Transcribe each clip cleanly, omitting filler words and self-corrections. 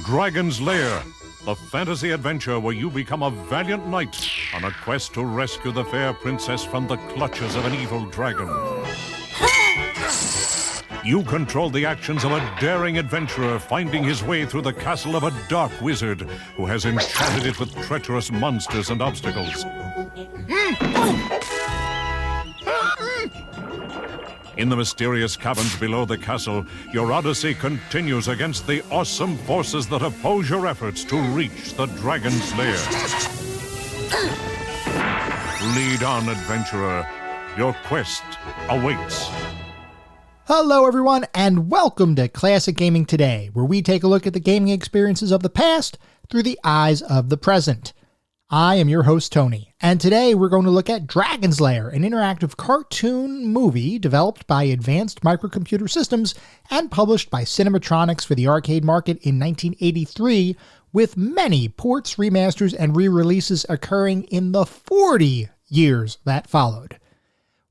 Dragon's Lair, the fantasy adventure where you become a valiant knight on a quest to rescue the fair princess from the clutches of an evil dragon. You control the actions of a daring adventurer finding his way through the castle of a dark wizard who has enchanted it with treacherous monsters and obstacles. In the mysterious caverns below the castle, your odyssey continues against the awesome forces that oppose your efforts to reach the Dragon's Lair. Lead on, adventurer. Your quest awaits. Hello everyone, and welcome to Classic Gaming Today, where we take a look at the gaming experiences of the past through the eyes of the present. I am your host, Tony, and today we're going to look at Dragon's Lair, an interactive cartoon movie developed by Advanced Microcomputer Systems and published by Cinematronics for the arcade market in 1983, with many ports, remasters, and re-releases occurring in the 40 years that followed.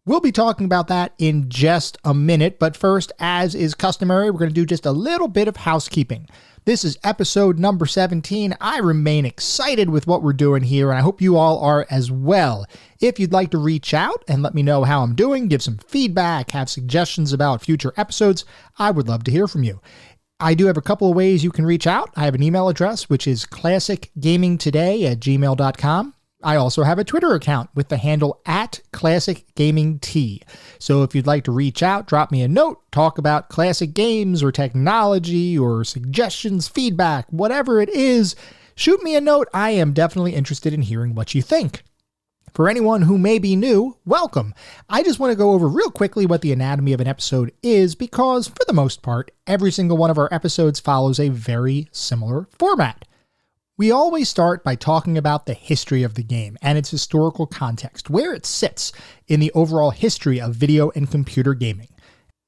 We'll be talking about that in just a minute, but first, as is customary, we're going to do just a little bit of housekeeping. This is episode number 17. I remain excited with what we're doing here, and I hope you all are as well. If you'd like to reach out and let me know how I'm doing, give some feedback, have suggestions about future episodes, I would love to hear from you. I do have a couple of ways you can reach out. I have an email address, which is classicgamingtoday@gmail.com. I also have a Twitter account with the handle @ClassicGamingT. So if you'd like to reach out, drop me a note, talk about classic games or technology or suggestions, feedback, whatever it is, shoot me a note. I am definitely interested in hearing what you think. For anyone who may be new, welcome. I just want to go over real quickly what the anatomy of an episode is because, for the most part, every single one of our episodes follows a very similar format. We always start by talking about the history of the game and its historical context, where it sits in the overall history of video and computer gaming.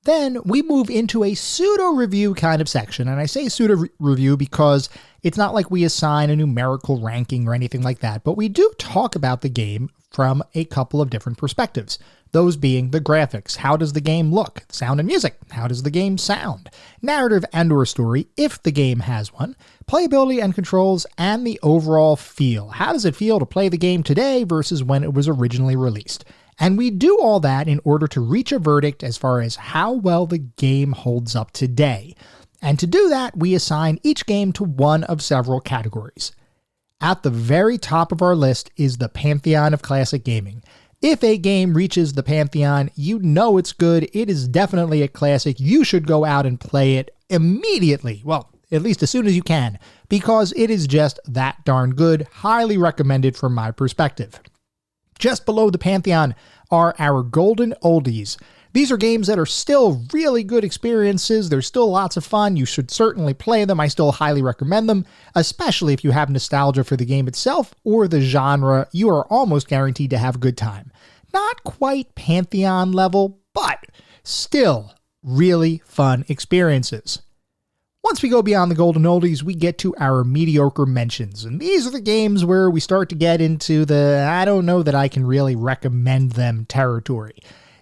Then we move into a pseudo-review kind of section, and I say pseudo-review because it's not like we assign a numerical ranking or anything like that, but we do talk about the game from a couple of different perspectives. Those being the graphics. How does the game look? Sound and music. How does the game sound? Narrative and or story, if the game has one. Playability and controls, and the overall feel. How does it feel to play the game today versus when it was originally released? And we do all that in order to reach a verdict as far as how well the game holds up today. And to do that, we assign each game to one of several categories. At the very top of our list is the pantheon of classic gaming. If a game reaches the pantheon, you know it's good. It is definitely a classic. You should go out and play it immediately. Well, at least as soon as you can, because it is just that darn good. Highly recommended from my perspective. Just below the pantheon are our golden oldies. These are games that are still really good experiences. They're still lots of fun. You should certainly play them. I still highly recommend them, especially if you have nostalgia for the game itself or the genre. You are almost guaranteed to have a good time. Not quite Pantheon level, but still really fun experiences. Once we go beyond the golden oldies, we get to our mediocre mentions. And these are the games where we start to get into the I don't know that I can really recommend them territory.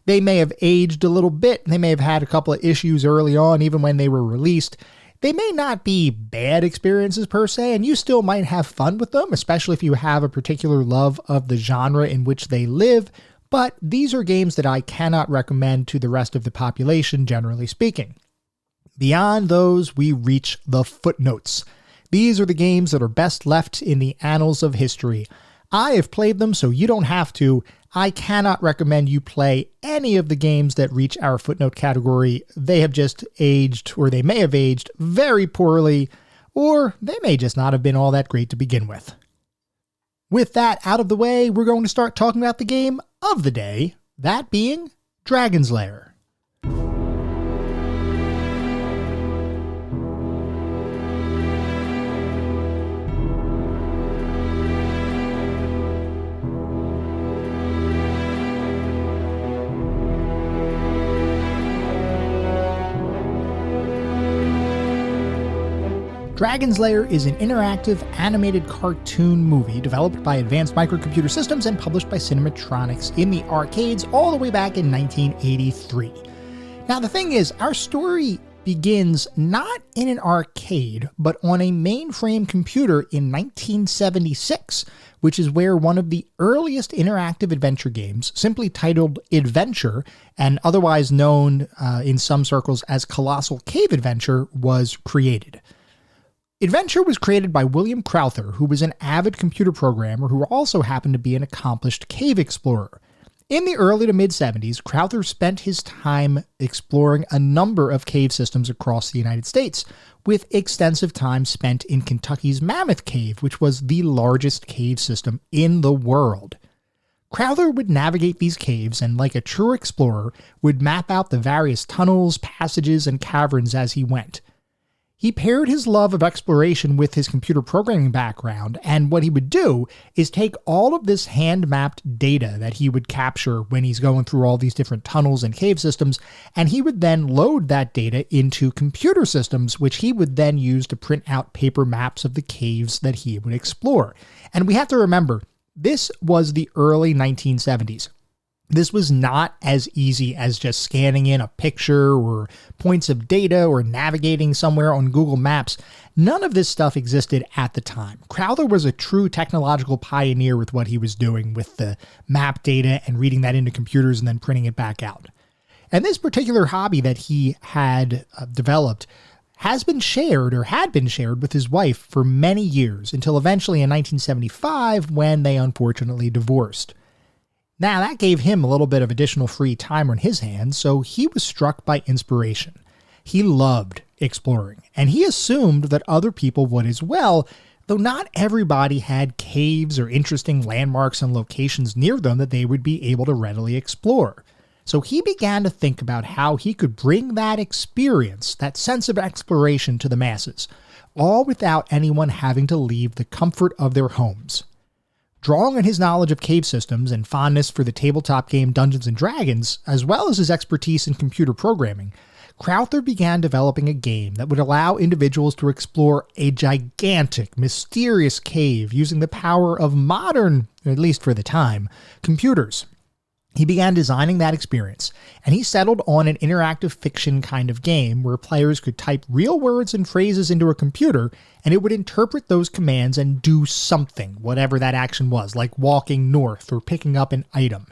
They may have aged a little bit. They may have had a couple of issues early on, even when they were released. They may not be bad experiences per se, and you still might have fun with them, especially if you have a particular love of the genre in which they live. But these are games that I cannot recommend to the rest of the population, generally speaking. Beyond those, we reach the footnotes. These are the games that are best left in the annals of history. I have played them, so you don't have to. I cannot recommend you play any of the games that reach our footnote category. They have just aged, or they may have aged very poorly, or they may just not have been all that great to begin with. With that out of the way, we're going to start talking about the game of the day, that being Dragon's Lair. Dragon's Lair is an interactive animated cartoon movie developed by Advanced Microcomputer Systems and published by Cinematronics in the arcades all the way back in 1983. Now the thing is, our story begins not in an arcade, but on a mainframe computer in 1976, which is where one of the earliest interactive adventure games, simply titled Adventure, and otherwise known in some circles as Colossal Cave Adventure, was created. Adventure was created by William Crowther, who was an avid computer programmer who also happened to be an accomplished cave explorer. In the early to mid-70s, Crowther spent his time exploring a number of cave systems across the United States, with extensive time spent in Kentucky's Mammoth Cave, which was the largest cave system in the world. Crowther would navigate these caves and, like a true explorer, would map out the various tunnels, passages, and caverns as he went. He paired his love of exploration with his computer programming background, and what he would do is take all of this hand-mapped data that he would capture when he's going through all these different tunnels and cave systems, and he would then load that data into computer systems, which he would then use to print out paper maps of the caves that he would explore. And we have to remember, this was the early 1970s. This was not as easy as just scanning in a picture or points of data or navigating somewhere on Google Maps. None of this stuff existed at the time. Crowther was a true technological pioneer with what he was doing with the map data and reading that into computers and then printing it back out. And this particular hobby that he had developed had been shared with his wife for many years, until eventually in 1975 when they unfortunately divorced. Now, that gave him a little bit of additional free time on his hands, so he was struck by inspiration. He loved exploring, and he assumed that other people would as well, though not everybody had caves or interesting landmarks and locations near them that they would be able to readily explore. So he began to think about how he could bring that experience, that sense of exploration, to the masses, all without anyone having to leave the comfort of their homes. Drawing on his knowledge of cave systems and fondness for the tabletop game Dungeons & Dragons, as well as his expertise in computer programming, Crowther began developing a game that would allow individuals to explore a gigantic, mysterious cave using the power of modern, at least for the time, computers. He began designing that experience, and he settled on an interactive fiction kind of game where players could type real words and phrases into a computer, and it would interpret those commands and do something, whatever that action was, like walking north or picking up an item.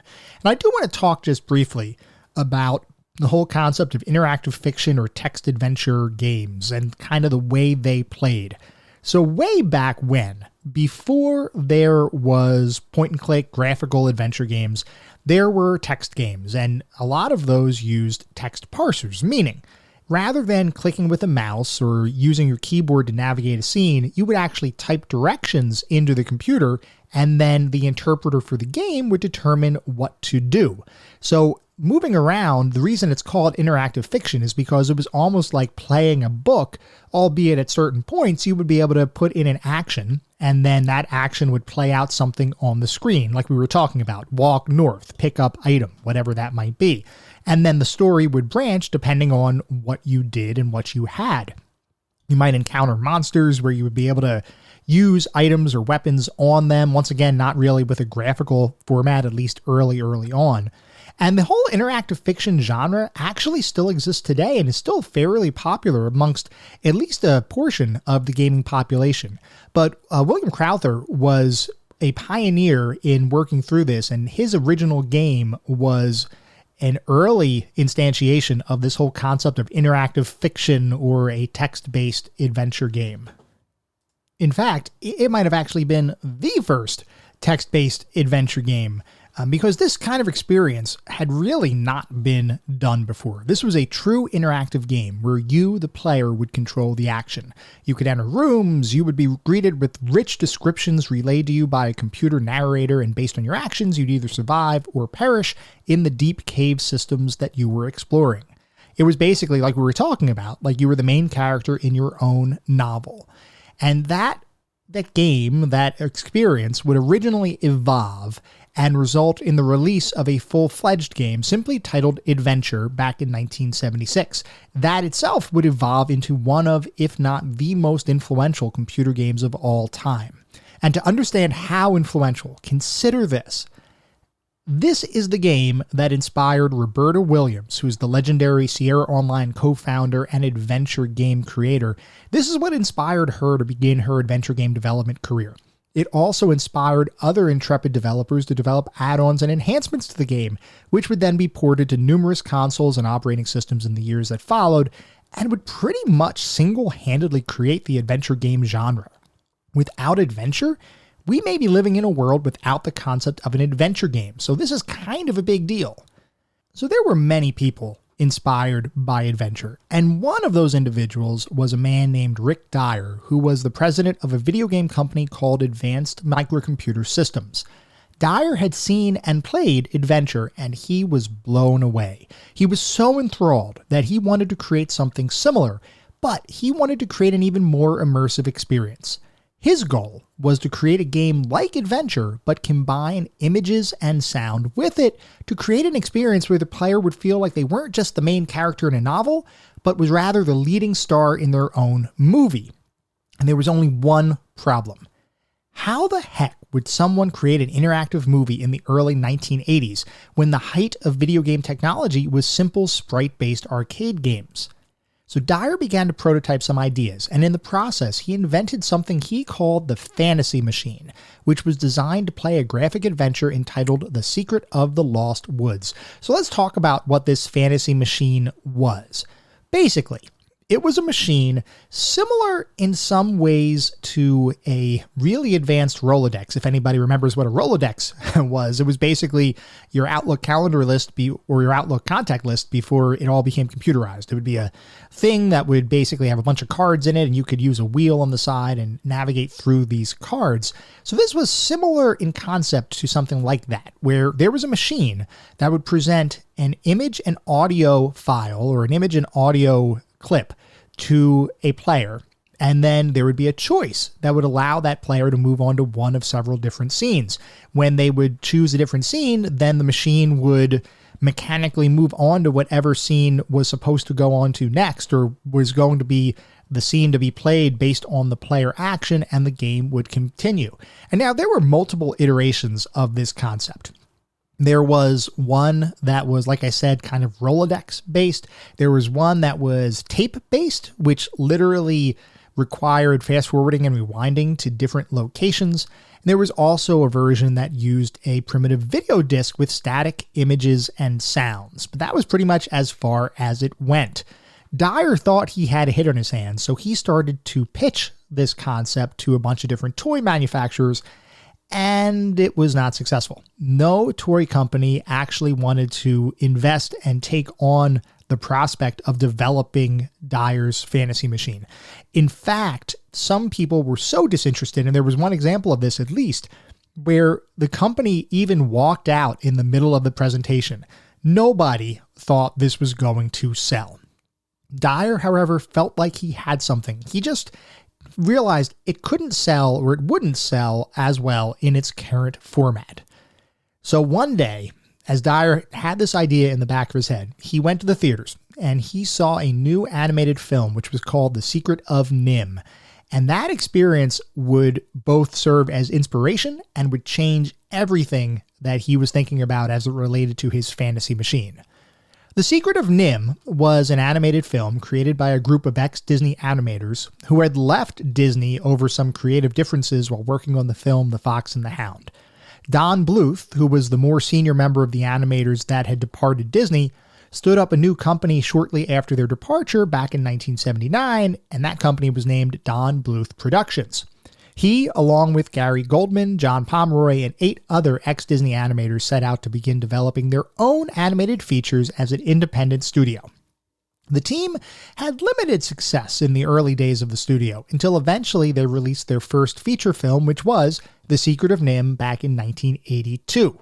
And I do want to talk just briefly about the whole concept of interactive fiction or text adventure games and kind of the way they played. So way back when, before there was point-and-click graphical adventure games, there were text games, and a lot of those used text parsers, meaning rather than clicking with a mouse or using your keyboard to navigate a scene, you would actually type directions into the computer, and then the interpreter for the game would determine what to do. So moving around, the reason it's called interactive fiction is because it was almost like playing a book, albeit at certain points you would be able to put in an action, and then that action would play out something on the screen, like we were talking about, walk north, pick up item, whatever that might be. And then the story would branch depending on what you did and what you had. You might encounter monsters where you would be able to use items or weapons on them, once again, not really with a graphical format, at least early on. And the whole interactive fiction genre actually still exists today and is still fairly popular amongst at least a portion of the gaming population. But William Crowther was a pioneer in working through this, and his original game was an early instantiation of this whole concept of interactive fiction or a text-based adventure game. In fact, it might have actually been the first text-based adventure game, because this kind of experience had really not been done before. This was a true interactive game where you, the player, would control the action. You could enter rooms, you would be greeted with rich descriptions relayed to you by a computer narrator, and based on your actions, you'd either survive or perish in the deep cave systems that you were exploring. It was basically like we were talking about, like you were the main character in your own novel. And that game, that experience, would originally evolve and result in the release of a full-fledged game simply titled Adventure back in 1976. That itself would evolve into one of, if not the most influential computer games of all time. And to understand how influential, consider this. This is the game that inspired Roberta Williams, who's the legendary Sierra Online co-founder and adventure game creator. This is what inspired her to begin her adventure game development career. It also inspired other intrepid developers to develop add-ons and enhancements to the game, which would then be ported to numerous consoles and operating systems in the years that followed, and would pretty much single-handedly create the adventure game genre. Without adventure, we may be living in a world without the concept of an adventure game, so this is kind of a big deal. So there were many people inspired by adventure, and one of those individuals was a man named Rick Dyer, who was the president of a video game company called Advanced Microcomputer Systems. Dyer had seen and played adventure, and he was blown away. He was so enthralled that he wanted to create something similar, but he wanted to create an even more immersive experience. His goal was to create a game like adventure, but combine images and sound with it to create an experience where the player would feel like they weren't just the main character in a novel, but was rather the leading star in their own movie. And there was only one problem. How the heck would someone create an interactive movie in the early 1980s when the height of video game technology was simple sprite-based arcade games? So Dyer began to prototype some ideas, and in the process, he invented something he called the Fantasy Machine, which was designed to play a graphic adventure entitled The Secret of the Lost Woods. So let's talk about what this Fantasy Machine was. Basically, it was a machine similar in some ways to a really advanced Rolodex. If anybody remembers what a Rolodex was, it was basically your Outlook calendar list or your Outlook contact list before it all became computerized. It would be a thing that would basically have a bunch of cards in it, and you could use a wheel on the side and navigate through these cards. So this was similar in concept to something like that, where there was a machine that would present an image and audio file or an image and audio clip to a player, and then there would be a choice that would allow that player to move on to one of several different scenes. When they would choose a different scene, then the machine would mechanically move on to whatever scene was supposed to go on to next, or was going to be the scene to be played based on the player action, and the game would continue. And now there were multiple iterations of this concept. There was one that was, like I said, kind of Rolodex based. There was one that was tape based, which literally required fast forwarding and rewinding to different locations. And there was also a version that used a primitive video disc with static images and sounds, but that was pretty much as far as it went. Dyer thought he had a hit on his hands, so he started to pitch this concept to a bunch of different toy manufacturers, and it was not successful. No toy company actually wanted to invest and take on the prospect of developing Dyer's Fantasy Machine. In fact, some people were so disinterested, and there was one example of this at least, where the company even walked out in the middle of the presentation. Nobody thought this was going to sell. Dyer, however, felt like he had something. He just realized it couldn't sell, or it wouldn't sell as well in its current format. So one day, as Dyer had this idea in the back of his head, he went to the theaters and he saw a new animated film, which was called The Secret of Nim. And that experience would both serve as inspiration and would change everything that he was thinking about as it related to his fantasy machine. The Secret of Nim was an animated film created by a group of ex-Disney animators who had left Disney over some creative differences while working on the film The Fox and the Hound. Don Bluth, who was the more senior member of the animators that had departed Disney, stood up a new company shortly after their departure back in 1979, and that company was named Don Bluth Productions. He, along with Gary Goldman, John Pomeroy, and 8 other ex-Disney animators, set out to begin developing their own animated features as an independent studio. The team had limited success in the early days of the studio, until eventually they released their first feature film, which was The Secret of Nim, back in 1982.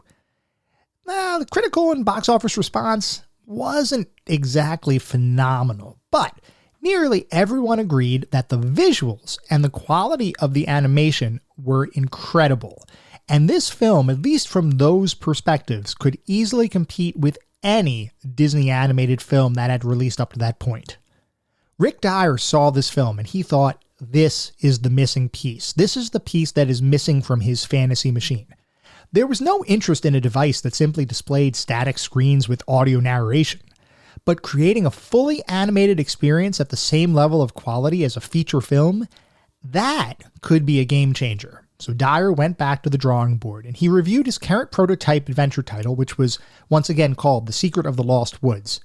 The critical and box office response wasn't exactly phenomenal, but nearly everyone agreed that the visuals and the quality of the animation were incredible, and this film, at least from those perspectives, could easily compete with any Disney animated film that had released up to that point. Rick Dyer saw this film and he thought, this is the missing piece. This is the piece that is missing from his fantasy machine. There was no interest in a device that simply displayed static screens with audio narration, but creating a fully animated experience at the same level of quality as a feature film, that could be a game changer. So Dyer went back to the drawing board and he reviewed his current prototype adventure title, which was once again called The Secret of the Lost Woods.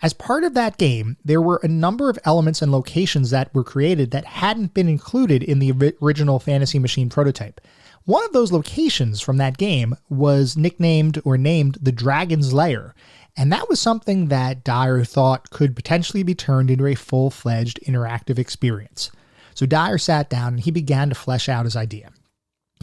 As part of that game, there were a number of elements and locations that were created that hadn't been included in the original Fantasy Machine prototype. One of those locations from that game was named the Dragon's Lair, and that was something that Dyer thought could potentially be turned into a full-fledged interactive experience. So Dyer sat down and he began to flesh out his idea.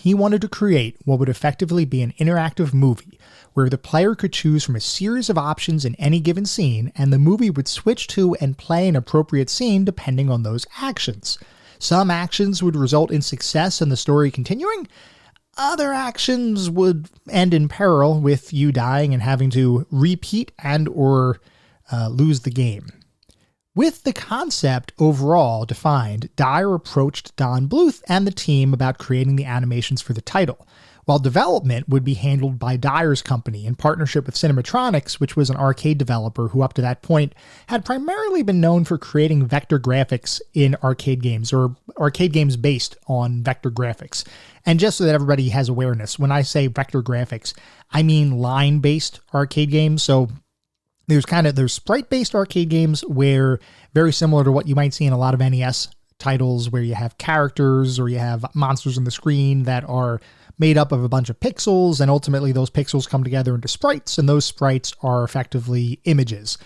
He wanted to create what would effectively be an interactive movie where the player could choose from a series of options in any given scene, and the movie would switch to and play an appropriate scene depending on those actions. Some actions would result in success and the story continuing. Other actions would end in peril with you dying and having to repeat and or lose the game. With the concept overall defined, Dyer approached Don Bluth and the team about creating the animations for the title, while development would be handled by Dyer's company in partnership with Cinematronics, which was an arcade developer who up to that point had primarily been known for creating vector graphics in arcade games, or arcade games based on vector graphics. And just so that everybody has awareness, when I say vector graphics, I mean line-based arcade games. So there's sprite-based arcade games where, very similar to what you might see in a lot of NES titles, where you have characters or you have monsters on the screen that are made up of a bunch of pixels, and ultimately those pixels come together into sprites, and those sprites are effectively images.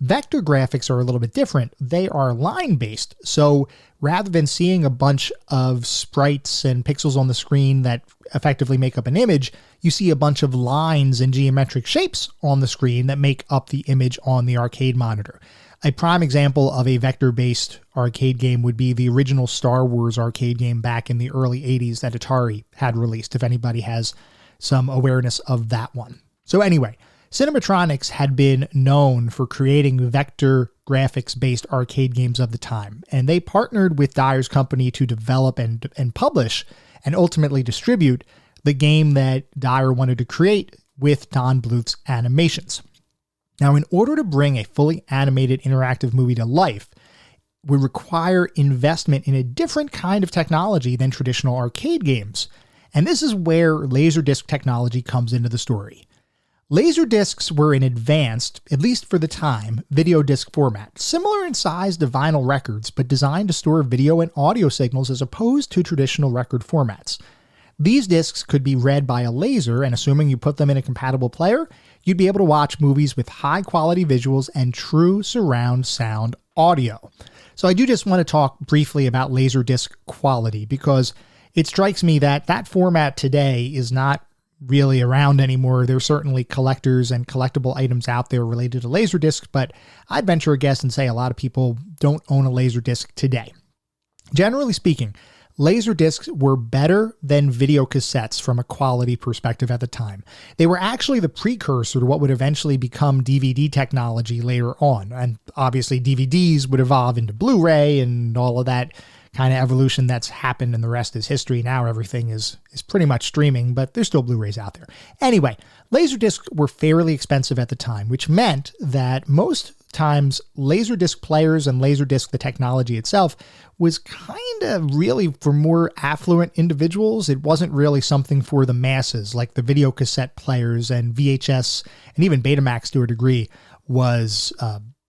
Vector graphics are a little bit different. They are line-based, so rather than seeing a bunch of sprites and pixels on the screen that effectively make up an image, you see a bunch of lines and geometric shapes on the screen that make up the image on the arcade monitor. A prime example of a vector-based arcade game would be the original Star Wars arcade game back in the early 80s that Atari had released, if anybody has some awareness of that one. So anyway, Cinematronics had been known for creating vector graphics-based arcade games of the time, and they partnered with Dyer's company to develop and publish and ultimately distribute the game that Dyer wanted to create with Don Bluth's animations. Now, in order to bring a fully animated interactive movie to life, would require investment in a different kind of technology than traditional arcade games. And this is where Laserdisc technology comes into the story. Laserdiscs were an advanced, at least for the time, video disc format, similar in size to vinyl records, but designed to store video and audio signals as opposed to traditional record formats. These discs could be read by a laser, and assuming you put them in a compatible player, you'd be able to watch movies with high-quality visuals and true surround sound audio. So I do just want to talk briefly about Laserdisc quality, because it strikes me that that format today is not really around anymore. There's certainly collectors and collectible items out there related to Laserdisc, but I'd venture a guess and say a lot of people don't own a Laserdisc today. Generally speaking, Laserdiscs were better than video cassettes from a quality perspective at the time. They were actually the precursor to what would eventually become DVD technology later on. And obviously DVDs would evolve into Blu-ray and all of that kind of evolution that's happened, and the rest is history. Now everything is pretty much streaming, but there's still Blu-rays out there. Anyway, Laserdiscs were fairly expensive at the time, which meant that most times Laserdisc players and Laserdisc, the technology itself, was kind of really for more affluent individuals. It wasn't really something for the masses like the video cassette players and VHS and even Betamax to a degree was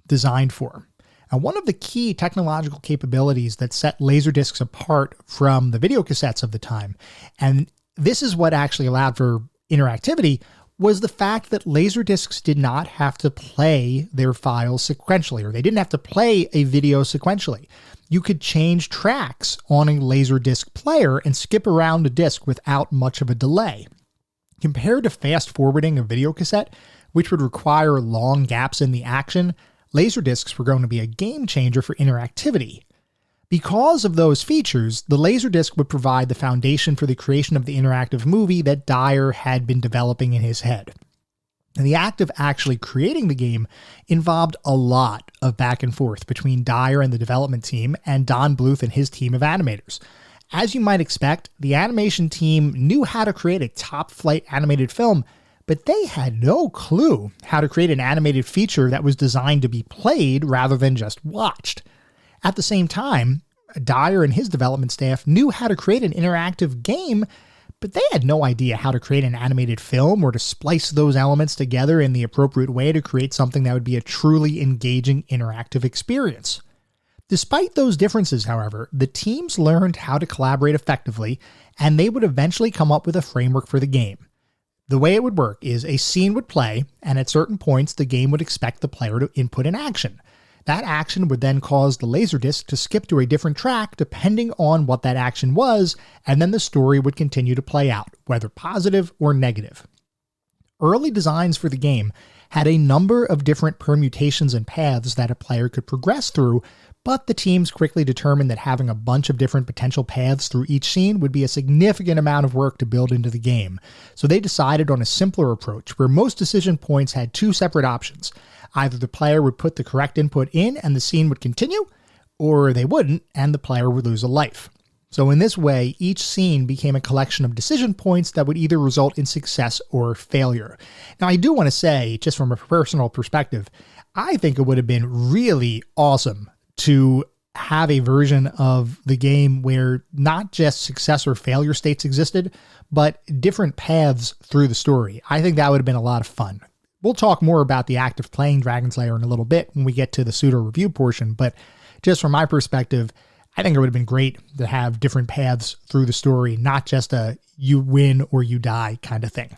designed for. And one of the key technological capabilities that set Laserdiscs apart from the video cassettes of the time, and this is what actually allowed for interactivity, was the fact that Laserdiscs did not have to play their files sequentially, or they didn't have to play a video sequentially. You could change tracks on a Laserdisc player and skip around a disc without much of a delay. Compared to fast forwarding a video cassette, which would require long gaps in the action, Laserdiscs were going to be a game changer for interactivity. Because of those features, the Laserdisc would provide the foundation for the creation of the interactive movie that Dyer had been developing in his head. And the act of actually creating the game involved a lot of back and forth between Dyer and the development team and Don Bluth and his team of animators. As you might expect, the animation team knew how to create a top-flight animated film, but they had no clue how to create an animated feature that was designed to be played rather than just watched. At the same time, Dyer and his development staff knew how to create an interactive game, but they had no idea how to create an animated film or to splice those elements together in the appropriate way to create something that would be a truly engaging interactive experience. Despite those differences, however, the teams learned how to collaborate effectively, and they would eventually come up with a framework for the game. The way it would work is a scene would play, and at certain points the game would expect the player to input an action. That action would then cause the Laserdisc to skip to a different track depending on what that action was, and then the story would continue to play out, whether positive or negative. Early designs for the game had a number of different permutations and paths that a player could progress through, but the teams quickly determined that having a bunch of different potential paths through each scene would be a significant amount of work to build into the game. So they decided on a simpler approach where most decision points had two separate options. Either the player would put the correct input in and the scene would continue, or they wouldn't and the player would lose a life. So in this way, each scene became a collection of decision points that would either result in success or failure. Now, I do want to say, just from a personal perspective, I think it would have been really awesome to have a version of the game where not just success or failure states existed, but different paths through the story. I think that would have been a lot of fun. We'll talk more about the act of playing Dragon's Lair in a little bit when we get to the pseudo review portion, but just from my perspective, I think it would have been great to have different paths through the story, not just a you win or you die kind of thing.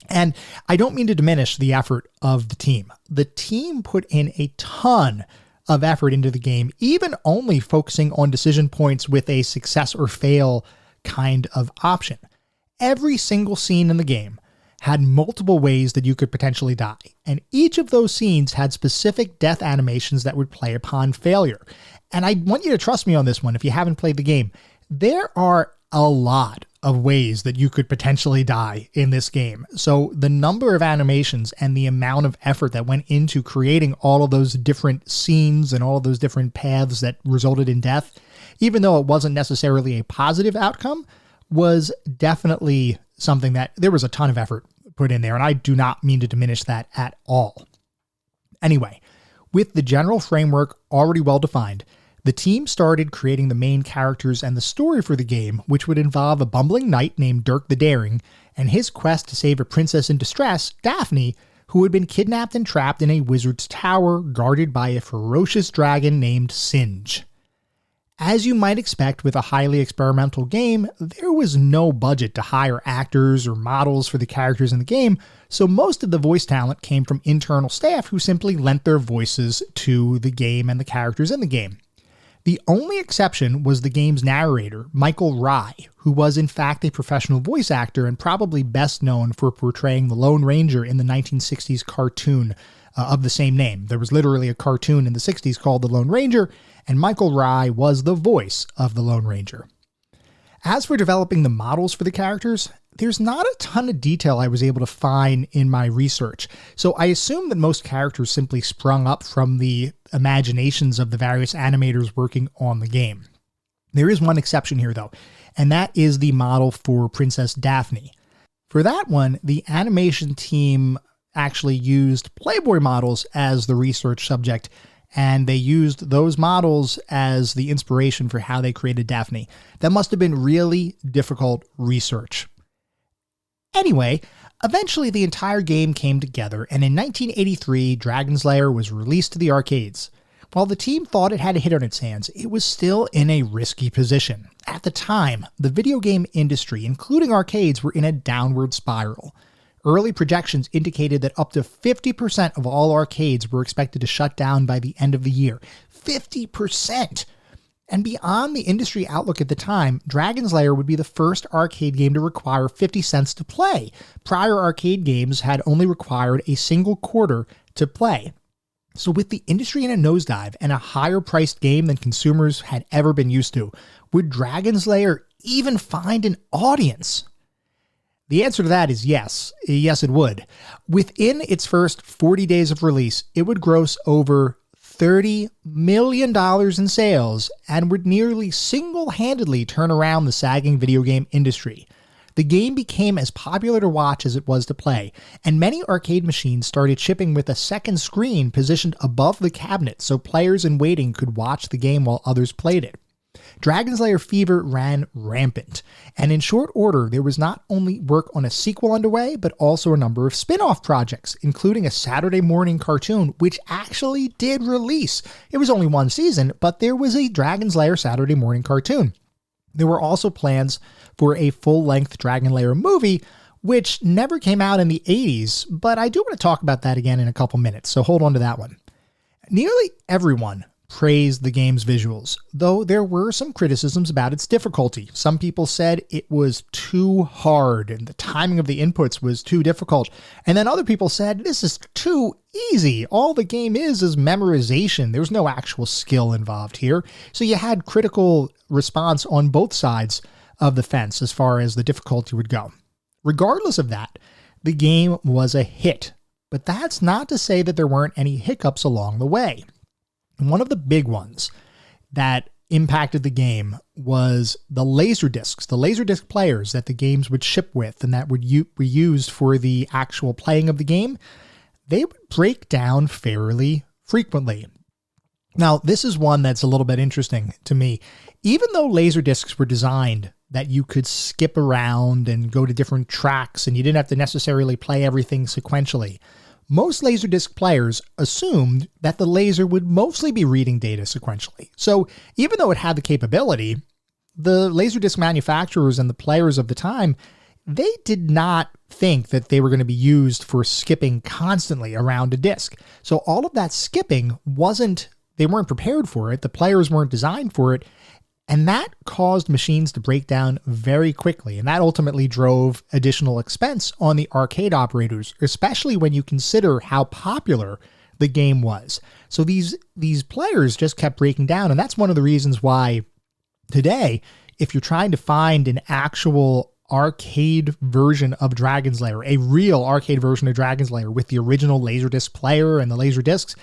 And I don't mean to diminish the effort of the team. The team put in a ton of effort into the game, even only focusing on decision points with a success or fail kind of option. Every single scene in the game had multiple ways that you could potentially die, and each of those scenes had specific death animations that would play upon failure. And I want you to trust me on this one if you haven't played the game. There are a lot of ways that you could potentially die in this game. So the number of animations and the amount of effort that went into creating all of those different scenes and all of those different paths that resulted in death, even though it wasn't necessarily a positive outcome, was definitely something that there was a ton of effort put in there. And I do not mean to diminish that at all. Anyway, with the general framework already well defined, the team started creating the main characters and the story for the game, which would involve a bumbling knight named Dirk the Daring and his quest to save a princess in distress, Daphne, who had been kidnapped and trapped in a wizard's tower guarded by a ferocious dragon named Singe. As you might expect with a highly experimental game, there was no budget to hire actors or models for the characters in the game, so most of the voice talent came from internal staff who simply lent their voices to the game and the characters in the game. The only exception was the game's narrator, Michael Rye, who was in fact a professional voice actor and probably best known for portraying the Lone Ranger in the 1960s cartoon of the same name. There was literally a cartoon in the 60s called The Lone Ranger, and Michael Rye was the voice of the Lone Ranger. As for developing the models for the characters, there's not a ton of detail I was able to find in my research, so I assume that most characters simply sprung up from the imaginations of the various animators working on the game. There is one exception here, though, and that is the model for Princess Daphne. For that one, the animation team actually used Playboy models as the research subject, and they used those models as the inspiration for how they created Daphne. That must have been really difficult research. Anyway, eventually the entire game came together, and in 1983, Dragon's Lair was released to the arcades. While the team thought it had a hit on its hands, it was still in a risky position. At the time, the video game industry, including arcades, were in a downward spiral. Early projections indicated that up to 50% of all arcades were expected to shut down by the end of the year. 50%! And beyond the industry outlook at the time, Dragon's Lair would be the first arcade game to require 50 cents to play. Prior arcade games had only required a single quarter to play. So with the industry in a nosedive and a higher priced game than consumers had ever been used to, would Dragon's Lair even find an audience? The answer to that is yes. Yes, it would. Within its first 40 days of release, it would gross over $30 million in sales and would nearly single-handedly turn around the sagging video game industry. The game became as popular to watch as it was to play, and many arcade machines started shipping with a second screen positioned above the cabinet so players in waiting could watch the game while others played it. Dragon's Lair fever ran rampant, and in short order there was not only work on a sequel underway, but also a number of spin-off projects, including a Saturday morning cartoon, which actually did release. It was only one season, but there was a Dragon's Lair Saturday morning cartoon. There were also plans for a full-length Dragon Lair movie, which never came out in the 80s, but I do want to talk about that again in a couple minutes, so hold on to that one. Nearly everyone praised the game's visuals, though there were some criticisms about its difficulty. Some people said it was too hard and the timing of the inputs was too difficult. And then other people said, this is too easy. All the game is memorization. There's no actual skill involved here. So you had critical response on both sides of the fence as far as the difficulty would go. Regardless of that, the game was a hit. But that's not to say that there weren't any hiccups along the way. One of the big ones that impacted the game was the Laserdisc players that the games would ship with and that would be used for the actual playing of the game. They would break down fairly frequently. Now, this is one that's a little bit interesting to me. Even though Laserdiscs were designed that you could skip around and go to different tracks and you didn't have to necessarily play everything sequentially, most Laserdisc players assumed that the laser would mostly be reading data sequentially. So even though it had the capability, the Laserdisc manufacturers and the players of the time, they did not think that they were going to be used for skipping constantly around a disc. So all of that skipping they weren't prepared for it. The players weren't designed for it. And that caused machines to break down very quickly, and that ultimately drove additional expense on the arcade operators, especially when you consider how popular the game was. So these players just kept breaking down, and that's one of the reasons why today, if you're trying to find an actual arcade version of Dragon's Lair, a real arcade version of Dragon's Lair with the original Laserdisc player and the Laserdiscs,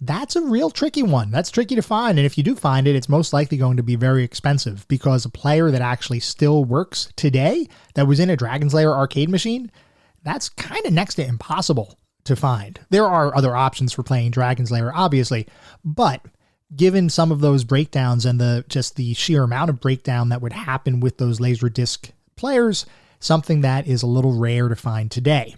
that's a real tricky one. That's tricky to find. And if you do find it, it's most likely going to be very expensive because a player that actually still works today that was in a Dragon's Lair arcade machine, that's kind of next to impossible to find. There are other options for playing Dragon's Lair, obviously, but given some of those breakdowns and the sheer amount of breakdown that would happen with those Laserdisc players, something that is a little rare to find today.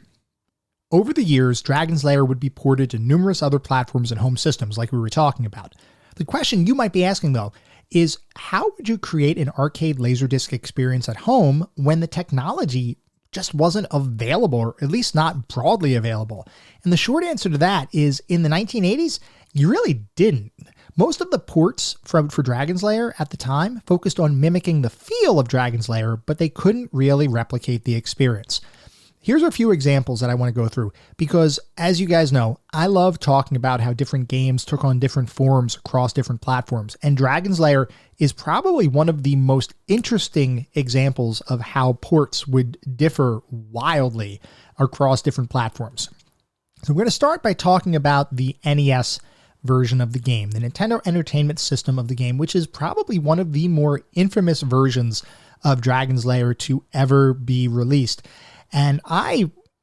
Over the years, Dragon's Lair would be ported to numerous other platforms and home systems like we were talking about. The question you might be asking, though, is how would you create an arcade Laserdisc experience at home when the technology just wasn't available, or at least not broadly available? And the short answer to that is in the 1980s, you really didn't. Most of the ports for Dragon's Lair at the time focused on mimicking the feel of Dragon's Lair, but they couldn't really replicate the experience. Here's a few examples that I want to go through because, as you guys know, I love talking about how different games took on different forms across different platforms, and Dragon's Lair is probably one of the most interesting examples of how ports would differ wildly across different platforms. So we're going to start by talking about the NES version of the game, the Nintendo Entertainment System of the game, which is probably one of the more infamous versions of Dragon's Lair to ever be released. And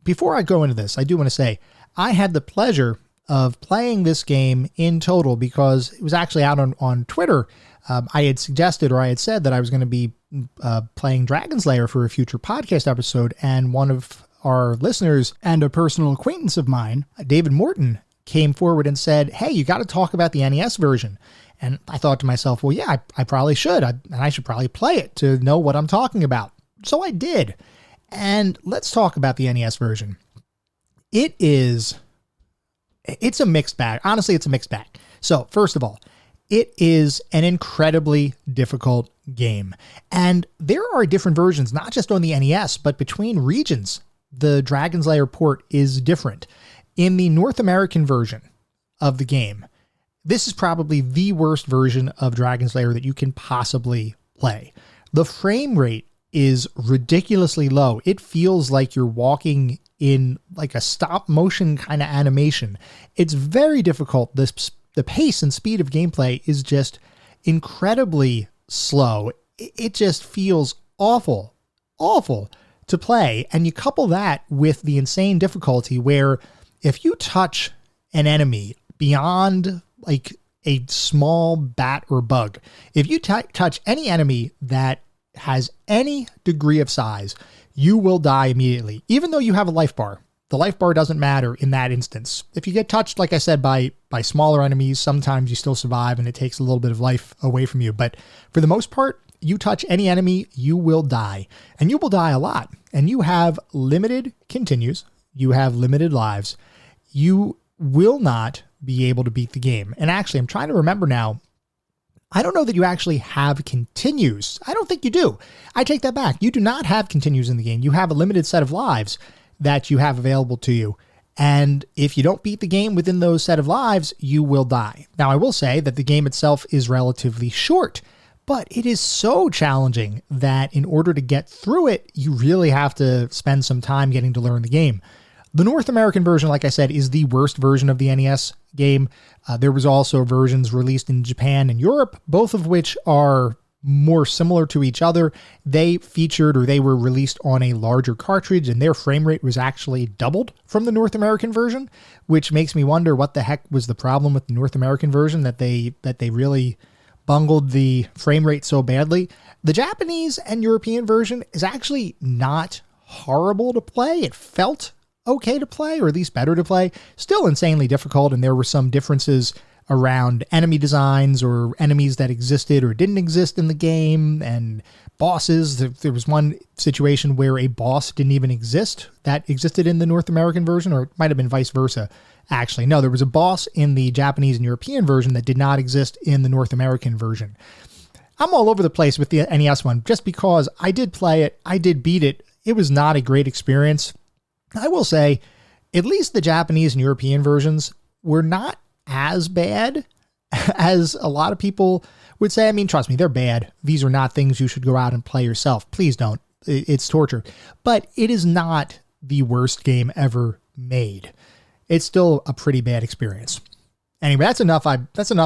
before I go into this, I do want to say I had the pleasure of playing this game in total because it was actually out on Twitter. I had suggested, or I had said that I was going to be playing Dragon's Lair for a future podcast episode. And one of our listeners and a personal acquaintance of mine, David Morton, came forward and said, hey, you got to talk about the NES version. And I thought to myself, well, yeah, I probably should. And I should probably play it to know what I'm talking about. So I did. And let's talk about the NES version. It's a mixed bag. Honestly, it's a mixed bag. So first of all, it is an incredibly difficult game. And there are different versions, not just on the NES, but between regions. The Dragon's Lair port is different. In the North American version of the game, this is probably the worst version of Dragon's Lair that you can possibly play. The frame rate is ridiculously low. It feels like you're walking in like a stop motion kind of animation. It's very difficult, the pace and speed of gameplay is just incredibly slow. It just feels awful to play. And you couple that with the insane difficulty where if you touch an enemy beyond like a small bat or bug, if you touch any enemy that has any degree of size, you will die immediately, even though you have a life bar. The life bar doesn't matter in that instance. If you get touched, like I said, by smaller enemies, sometimes you still survive and it takes a little bit of life away from you. But for the most part, you touch any enemy, you will die. And you will die a lot. And you have limited continues. You have limited lives. You will not be able to beat the game. And actually, I'm trying to remember now, I don't know that you actually have continues. I don't think you do. I take that back. You do not have continues in the game. You have a limited set of lives that you have available to you. And if you don't beat the game within those set of lives, you will die. Now, I will say that the game itself is relatively short, but it is so challenging that in order to get through it, you really have to spend some time getting to learn the game. The North American version, like I said, is the worst version of the NES game. There was also versions released in Japan and Europe, both of which are more similar to each other. They featured, or they were released on a larger cartridge, and their frame rate was actually doubled from the North American version, which makes me wonder what the heck was the problem with the North American version, that they really bungled the frame rate so badly. The Japanese and European version is actually not horrible to play. It felt okay to play, or at least better to play. Still insanely difficult, and there were some differences around enemy designs or enemies that existed or didn't exist in the game, and bosses. There was one situation where a boss didn't even exist that existed in the North American version, or it might have been vice versa. Actually, no, there was a boss in the Japanese and European version that did not exist in the North American version. I'm all over the place with the NES one just because I did play it. I did beat it. It was not a great experience. I will say, at least the Japanese and European versions were not as bad as a lot of people would say. I mean, trust me, they're bad. These are not things you should go out and play yourself. Please don't. It's torture. But it is not the worst game ever made. It's still a pretty bad experience. Anyway, that's enough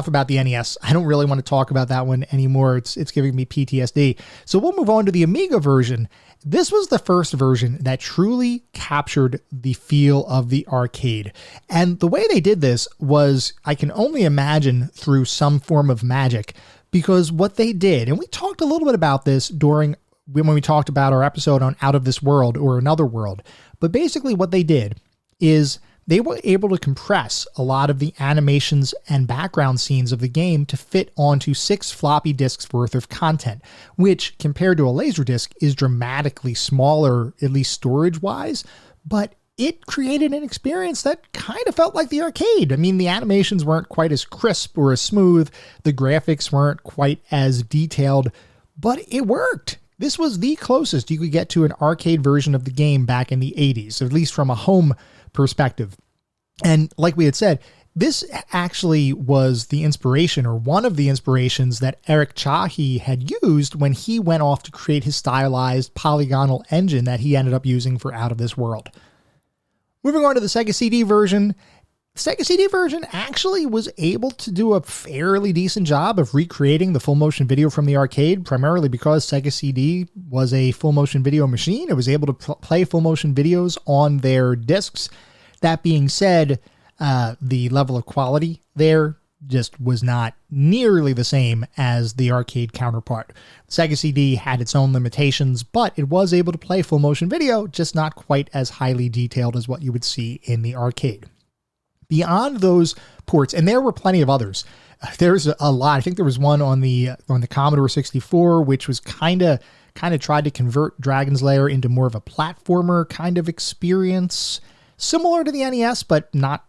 about the NES. I don't really want to talk about that one anymore. It's giving me PTSD. So we'll move on to the Amiga version. This was the first version that truly captured the feel of the arcade. And the way they did this was, I can only imagine, through some form of magic, because what they did, and we talked a little bit about this when we talked about our episode on Out of This World or Another World, but basically what they did is they were able to compress a lot of the animations and background scenes of the game to fit onto 6 floppy disks worth of content, which compared to a Laserdisc is dramatically smaller, at least storage-wise, but it created an experience that kind of felt like the arcade. I mean, the animations weren't quite as crisp or as smooth, the graphics weren't quite as detailed, but it worked. This was the closest you could get to an arcade version of the game back in the 80s, at least from a home perspective. And like we had said, this actually was the inspiration, or one of the inspirations, that Eric Chahi had used when he went off to create his stylized polygonal engine that he ended up using for Out of This World. Moving on to the Sega CD version. The Sega CD version actually was able to do a fairly decent job of recreating the full motion video from the arcade, primarily because Sega CD was a full motion video machine. It was able to play full motion videos on their discs. That being said, the level of quality there just was not nearly the same as the arcade counterpart. Sega CD had its own limitations, but it was able to play full motion video, just not quite as highly detailed as what you would see in the arcade. Beyond those ports, and there were plenty of others, there's a lot. I think there was one on the Commodore 64, which was kind of tried to convert Dragon's Lair into more of a platformer kind of experience, similar to the NES, but not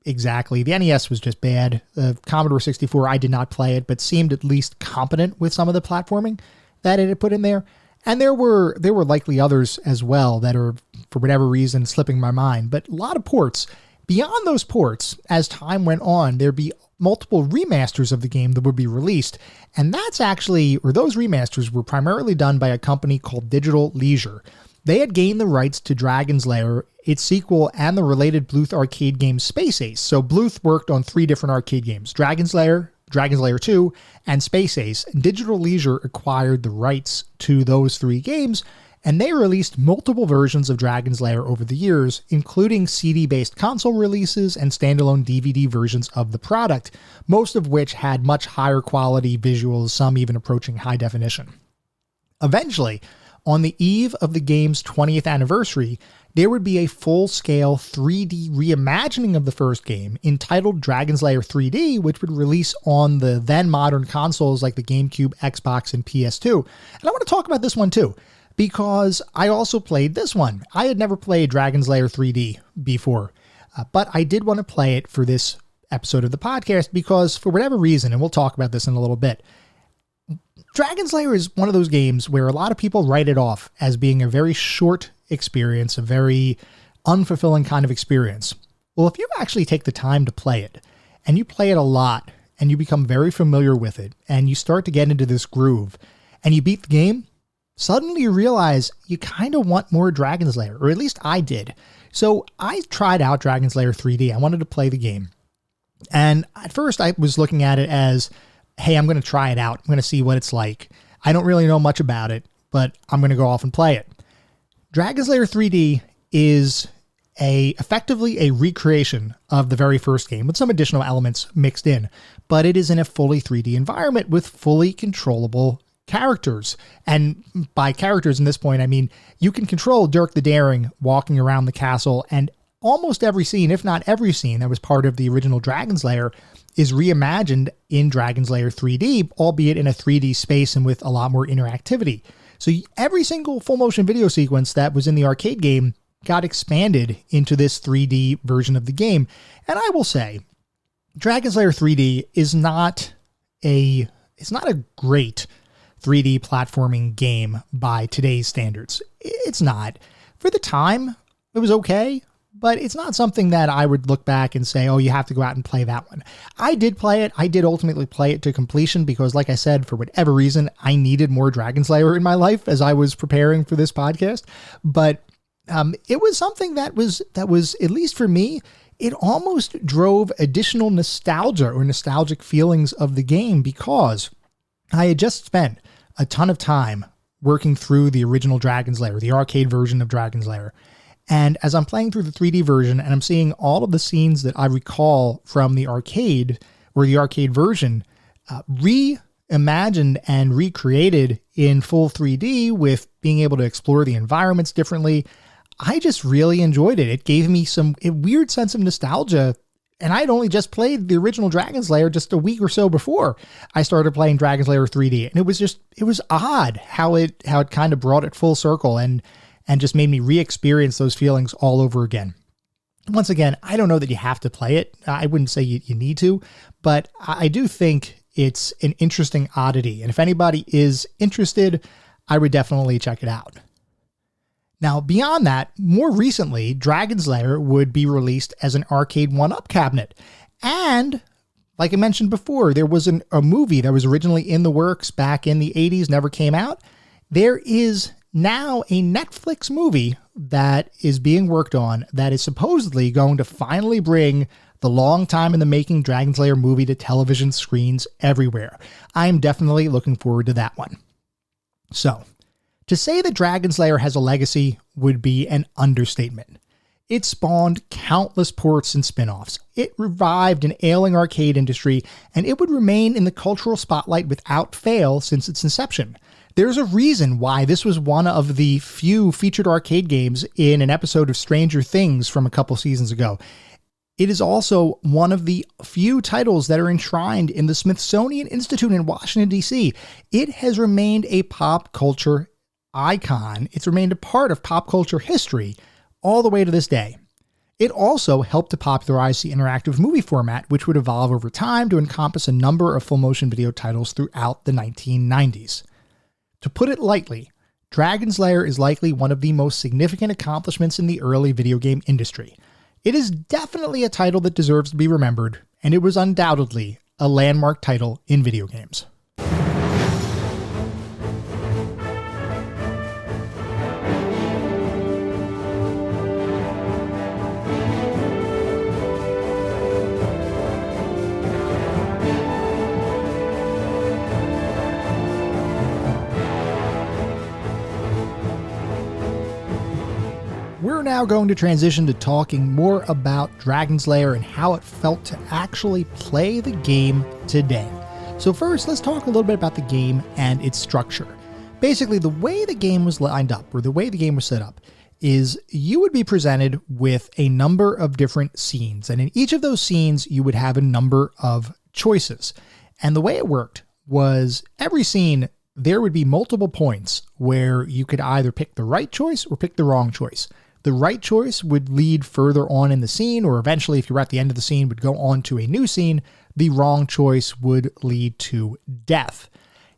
exactly. The NES was just bad. The Commodore 64, I did not play it, but seemed at least competent with some of the platforming that it had put in there. And there were likely others as well that are, for whatever reason, slipping my mind. But a lot of ports. Beyond those ports, as time went on, there'd be multiple remasters of the game that would be released. And those remasters were primarily done by a company called Digital Leisure. They had gained the rights to Dragon's Lair, its sequel, and the related Bluth arcade game Space Ace. So Bluth worked on 3 different arcade games, Dragon's Lair 2, and Space Ace. Digital Leisure acquired the rights to those 3 games, and they released multiple versions of Dragon's Lair over the years, including CD-based console releases and standalone DVD versions of the product, most of which had much higher quality visuals, some even approaching high definition. Eventually, on the eve of the game's 20th anniversary, there would be a full-scale 3D reimagining of the first game entitled Dragon's Lair 3D, which would release on the then modern consoles like the GameCube, Xbox, and PS2. And I want to talk about this one too, because I also played this one. I had never played Dragon's Lair 3D before, but I did want to play it for this episode of the podcast because for whatever reason, and we'll talk about this in a little bit, Dragon's Lair is one of those games where a lot of people write it off as being a very short experience, a very unfulfilling kind of experience. Well, if you actually take the time to play it, and you play it a lot, and you become very familiar with it, and you start to get into this groove, and you beat the game, suddenly you realize you kind of want more Dragon's Lair, or at least I did. So I tried out Dragon's Lair 3D. I wanted to play the game. And at first I was looking at it as, hey, I'm going to try it out. I'm going to see what it's like. I don't really know much about it, but I'm going to go off and play it. Dragon's Lair 3D is effectively a recreation of the very first game with some additional elements mixed in, but it is in a fully 3D environment with fully controllable characters. And by characters in this point, I mean, you can control Dirk the Daring walking around the castle, and almost every scene, if not every scene that was part of the original Dragon's Lair is reimagined in Dragon's Lair 3D, albeit in a 3D space and with a lot more interactivity. So every single full motion video sequence that was in the arcade game got expanded into this 3D version of the game. And I will say, Dragon's Lair 3D is not a great 3D platforming game by today's standards. It's not. For the time, it was okay, but it's not something that I would look back and say, oh, you have to go out and play that one. I did play it. I did ultimately play it to completion because, like I said, for whatever reason, I needed more Dragon's Lair in my life as I was preparing for this podcast. But it was something that was, at least for me, it almost drove additional nostalgia or nostalgic feelings of the game because I had just spent a ton of time working through the original Dragon's Lair, the arcade version of Dragon's Lair. And as I'm playing through the 3D version and I'm seeing all of the scenes that I recall from the arcade or the arcade version reimagined and recreated in full 3D with being able to explore the environments differently, I just really enjoyed it. It gave me a weird sense of nostalgia. And I'd only just played the original Dragon's Lair just a week or so before I started playing Dragon's Lair 3D. And it was odd how it kind of brought it full circle and just made me re-experience those feelings all over again. Once again, I don't know that you have to play it. I wouldn't say you need to, but I do think it's an interesting oddity. And if anybody is interested, I would definitely check it out. Now, beyond that, more recently, Dragon's Lair would be released as an arcade 1-up cabinet. And, like I mentioned before, there was a movie that was originally in the works back in the 80s, never came out. There is now a Netflix movie that is being worked on that is supposedly going to finally bring the long time in the making Dragon's Lair movie to television screens everywhere. I am definitely looking forward to that one. So, to say that Dragon's Lair has a legacy would be an understatement. It spawned countless ports and spin-offs. It revived an ailing arcade industry, and it would remain in the cultural spotlight without fail since its inception. There's a reason why this was one of the few featured arcade games in an episode of Stranger Things from a couple seasons ago. It is also one of the few titles that are enshrined in the Smithsonian Institute in Washington, D.C. It has remained a pop culture icon. It's remained a part of pop culture history all the way to this day. It also helped to popularize the interactive movie format, which would evolve over time to encompass a number of full motion video titles throughout the 1990s. To put it lightly, Dragon's Lair is likely one of the most significant accomplishments in the early video game industry. It is definitely a title that deserves to be remembered, and it was undoubtedly a landmark title in video games. We're now going to transition to talking more about Dragon's Lair and how it felt to actually play the game today. So first, let's talk a little bit about the game and its structure. Basically, the way the game was lined up, or the way the game was set up, is you would be presented with a number of different scenes, and in each of those scenes, you would have a number of choices. And the way it worked was every scene, there would be multiple points where you could either pick the right choice or pick the wrong choice. The right choice would lead further on in the scene, or eventually, if you were at the end of the scene, would go on to a new scene. The wrong choice would lead to death.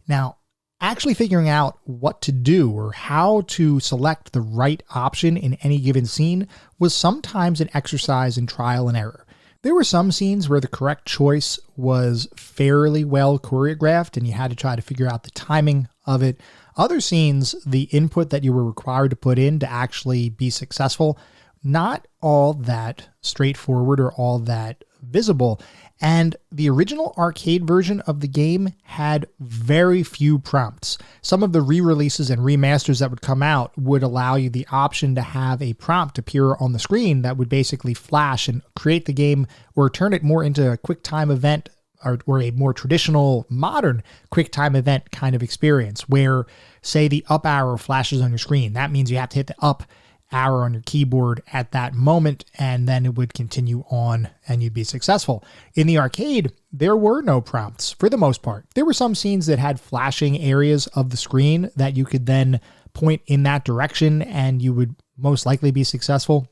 Now, actually figuring out what to do or how to select the right option in any given scene was sometimes an exercise in trial and error. There were some scenes where the correct choice was fairly well choreographed and you had to try to figure out the timing of it. Other scenes, the input that you were required to put in to actually be successful, not all that straightforward or all that visible. And the original arcade version of the game had very few prompts. Some of the re-releases and remasters that would come out would allow you the option to have a prompt appear on the screen that would basically flash and create the game or turn it more into a quick time event or a more traditional modern quick time event kind of experience where, say, the up arrow flashes on your screen. That means you have to hit the up arrow on your keyboard at that moment, and then it would continue on and you'd be successful. In the arcade, there were no prompts for the most part. There were some scenes that had flashing areas of the screen that you could then point in that direction and you would most likely be successful.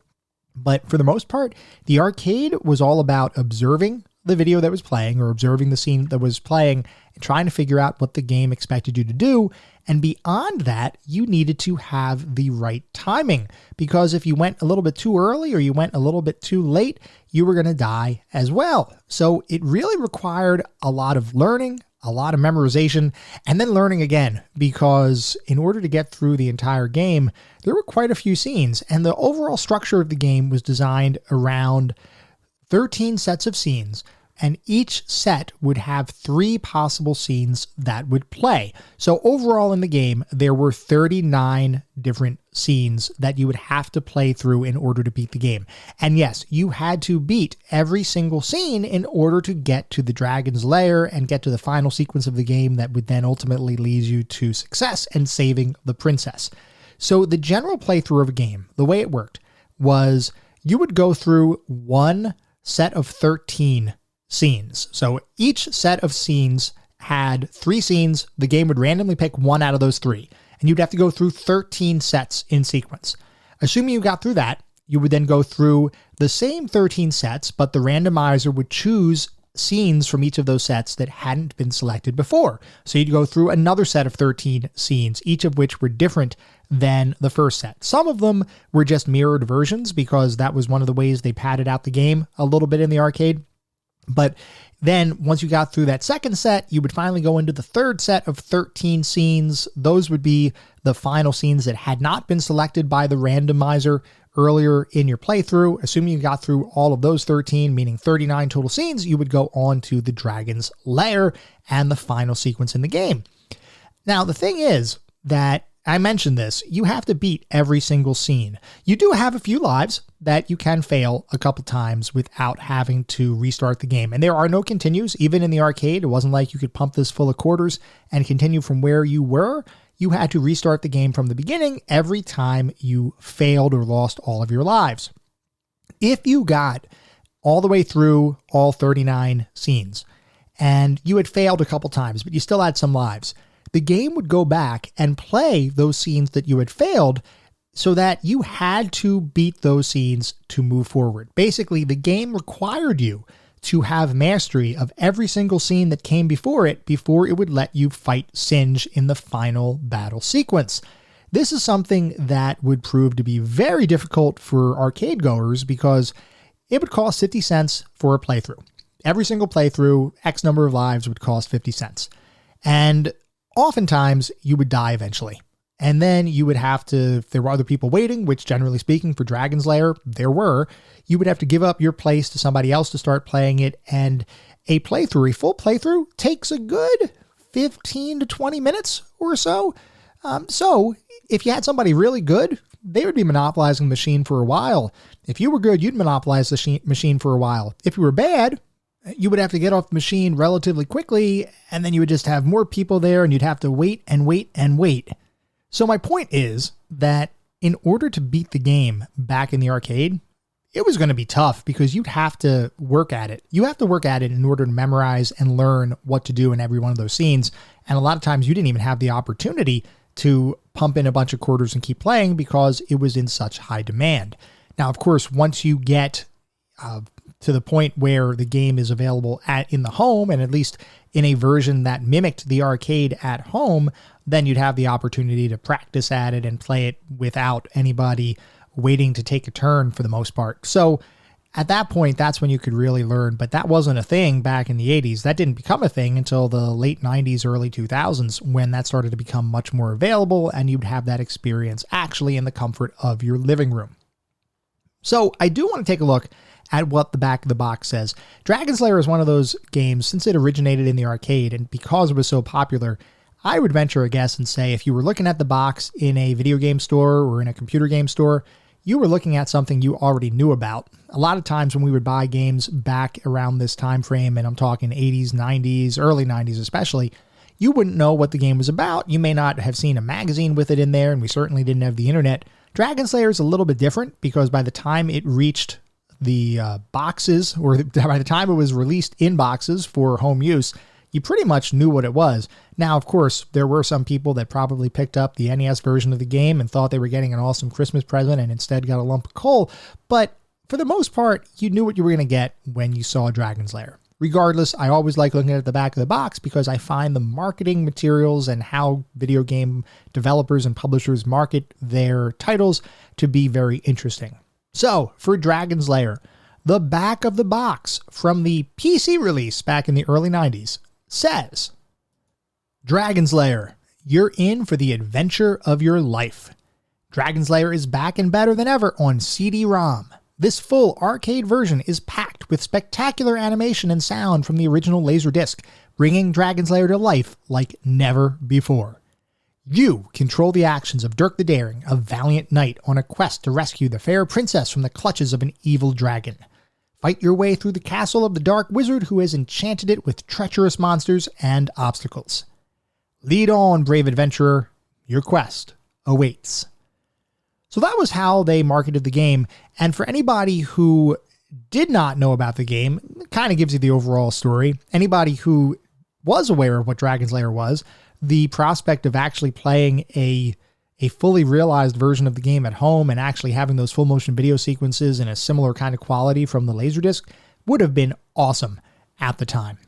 But for the most part, the arcade was all about observing the video that was playing or observing the scene that was playing and trying to figure out what the game expected you to do. And beyond that, you needed to have the right timing, because if you went a little bit too early or you went a little bit too late, you were going to die as well. So it really required a lot of learning, a lot of memorization, and then learning again, because in order to get through the entire game, there were quite a few scenes, and the overall structure of the game was designed around 13 sets of scenes, and each set would have 3 possible scenes that would play. So overall in the game, there were 39 different scenes that you would have to play through in order to beat the game. And yes, you had to beat every single scene in order to get to the Dragon's Lair and get to the final sequence of the game that would then ultimately lead you to success and saving the princess. So the general playthrough of a game, the way it worked, was you would go through one set of 13 scenes. So each set of scenes had 3 scenes. The game would randomly pick one out of those 3, and you'd have to go through 13 sets in sequence. Assuming you got through that, you would then go through the same 13 sets, but the randomizer would choose scenes from each of those sets that hadn't been selected before. So you'd go through another set of 13 scenes, each of which were different than the first set. Some of them were just mirrored versions because that was one of the ways they padded out the game a little bit in the arcade. But then once you got through that second set, you would finally go into the third set of 13 scenes. Those would be the final scenes that had not been selected by the randomizer earlier in your playthrough. Assuming you got through all of those 13, meaning 39 total scenes, you would go on to the Dragon's Lair and the final sequence in the game. Now, the thing is that I mentioned this, you have to beat every single scene. You do have a few lives that you can fail a couple times without having to restart the game. And there are no continues, even in the arcade. It wasn't like you could pump this full of quarters and continue from where you were. You had to restart the game from the beginning every time you failed or lost all of your lives. If you got all the way through all 39 scenes and you had failed a couple times, but you still had some lives, the game would go back and play those scenes that you had failed so that you had to beat those scenes to move forward. Basically, the game required you to have mastery of every single scene that came before it would let you fight Singe in the final battle sequence. This is something that would prove to be very difficult for arcade goers because it would cost 50 cents for a playthrough. Every single playthrough, X number of lives would cost 50 cents. And oftentimes you would die eventually. And then you would have to, if there were other people waiting, which generally speaking for Dragon's Lair, there were, you would have to give up your place to somebody else to start playing it. And a playthrough, a full playthrough, takes a good 15 to 20 minutes or so. So if you had somebody really good they would be monopolizing the machine for a while. If you were good, you'd monopolize the machine for a while. If you were bad, you would have to get off the machine relatively quickly, and then you would just have more people there, and you'd have to wait and wait and wait. So my point is that in order to beat the game back in the arcade, it was going to be tough because you'd have to work at it. You have to work at it in order to memorize and learn what to do in every one of those scenes. And a lot of times you didn't even have the opportunity to pump in a bunch of quarters and keep playing because it was in such high demand. Now, of course, once you get to the point where the game is available in the home, and at least in a version that mimicked the arcade at home, then you'd have the opportunity to practice at it and play it without anybody waiting to take a turn for the most part. So at that point, that's when you could really learn, but that wasn't a thing back in the 80s. That didn't become a thing until the late 90s, early 2000s, when that started to become much more available and you'd have that experience actually in the comfort of your living room. So I do want to take a look at what the back of the box says. Dragon's Lair is one of those games, since it originated in the arcade and because it was so popular, I would venture a guess and say if you were looking at the box in a video game store or in a computer game store, you were looking at something you already knew about. A lot of times when we would buy games back around this time frame, and I'm talking 80s, 90s, early 90s especially, you wouldn't know what the game was about. You may not have seen a magazine with it in there, and we certainly didn't have the internet. Dragon's Lair is a little bit different because by the time it reached the boxes, or by the time it was released in boxes for home use, you pretty much knew what it was. Now, of course, there were some people that probably picked up the NES version of the game and thought they were getting an awesome Christmas present and instead got a lump of coal. But for the most part, you knew what you were going to get when you saw Dragon's Lair. Regardless, I always like looking at the back of the box because I find the marketing materials and how video game developers and publishers market their titles to be very interesting. So, for Dragon's Lair, the back of the box from the PC release back in the early 90s says, Dragon's Lair, you're in for the adventure of your life. Dragon's Lair is back and better than ever on CD-ROM. This full arcade version is packed with spectacular animation and sound from the original Laserdisc, bringing Dragon's Lair to life like never before. You control the actions of Dirk the Daring, a valiant knight on a quest to rescue the fair princess from the clutches of an evil dragon. Fight your way through the castle of the dark wizard who has enchanted it with treacherous monsters and obstacles. Lead on, brave adventurer. Your quest awaits. So that was how they marketed the game. And for anybody who did not know about the game, it kind of gives you the overall story. Anybody who was aware of what Dragon's Lair was, the prospect of actually playing a fully realized version of the game at home and actually having those full motion video sequences in a similar kind of quality from the Laserdisc would have been awesome at the time.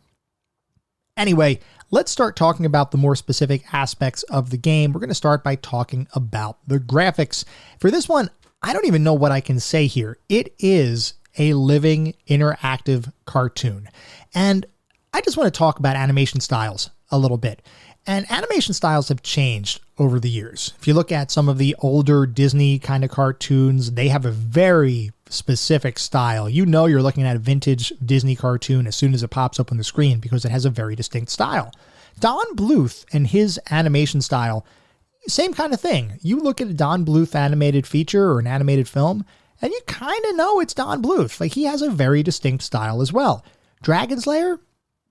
Anyway, let's start talking about the more specific aspects of the game. We're going to start by talking about the graphics. For this one, I don't even know what I can say here. It is a living, interactive cartoon. And I just want to talk about animation styles a little bit. And animation styles have changed over the years. If you look at some of the older Disney kind of cartoons, they have a very specific style. You know you're looking at a vintage Disney cartoon as soon as it pops up on the screen because it has a very distinct style. Don Bluth and his animation style, same kind of thing. You look at a Don Bluth animated feature or an animated film, and you kind of know it's Don Bluth. Like, he has a very distinct style as well. Dragon's Lair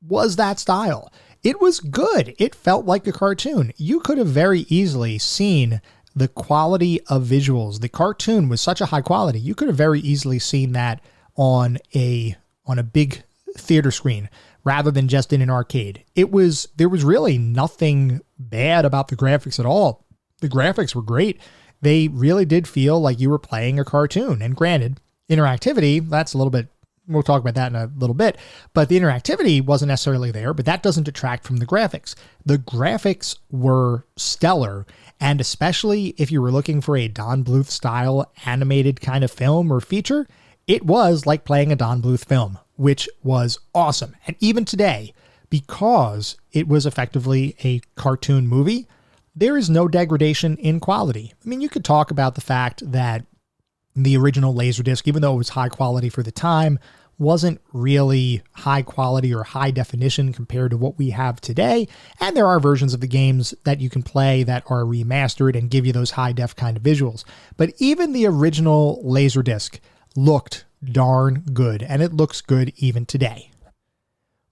was that style. It was good. It felt like a cartoon. You could have very easily seen the quality of visuals. The cartoon was such a high quality. You could have very easily seen that on a big theater screen rather than just in an arcade. There was really nothing bad about the graphics at all. The graphics were great. They really did feel like you were playing a cartoon. And granted, interactivity, that's a little bit, we'll talk about that in a little bit, but the interactivity wasn't necessarily there, but that doesn't detract from the graphics. The graphics were stellar, and especially if you were looking for a Don Bluth style animated kind of film or feature, it was like playing a Don Bluth film, which was awesome. And even today, because it was effectively a cartoon movie, there is no degradation in quality. I mean, you could talk about the fact that the original Laserdisc, even though it was high quality for the time, wasn't really high quality or high definition compared to what we have today. And there are versions of the games that you can play that are remastered and give you those high def kind of visuals. But even the original Laserdisc looked darn good, and it looks good even today.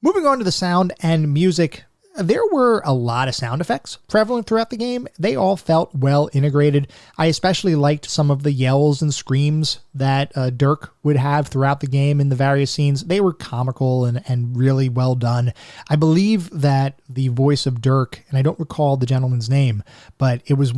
Moving on to the sound and music, there were a lot of sound effects prevalent throughout the game. They all felt well integrated. I especially liked some of the yells and screams that Dirk would have throughout the game in the various scenes. They were comical and really well done. I believe that the voice of Dirk, and I don't recall the gentleman's name, but it was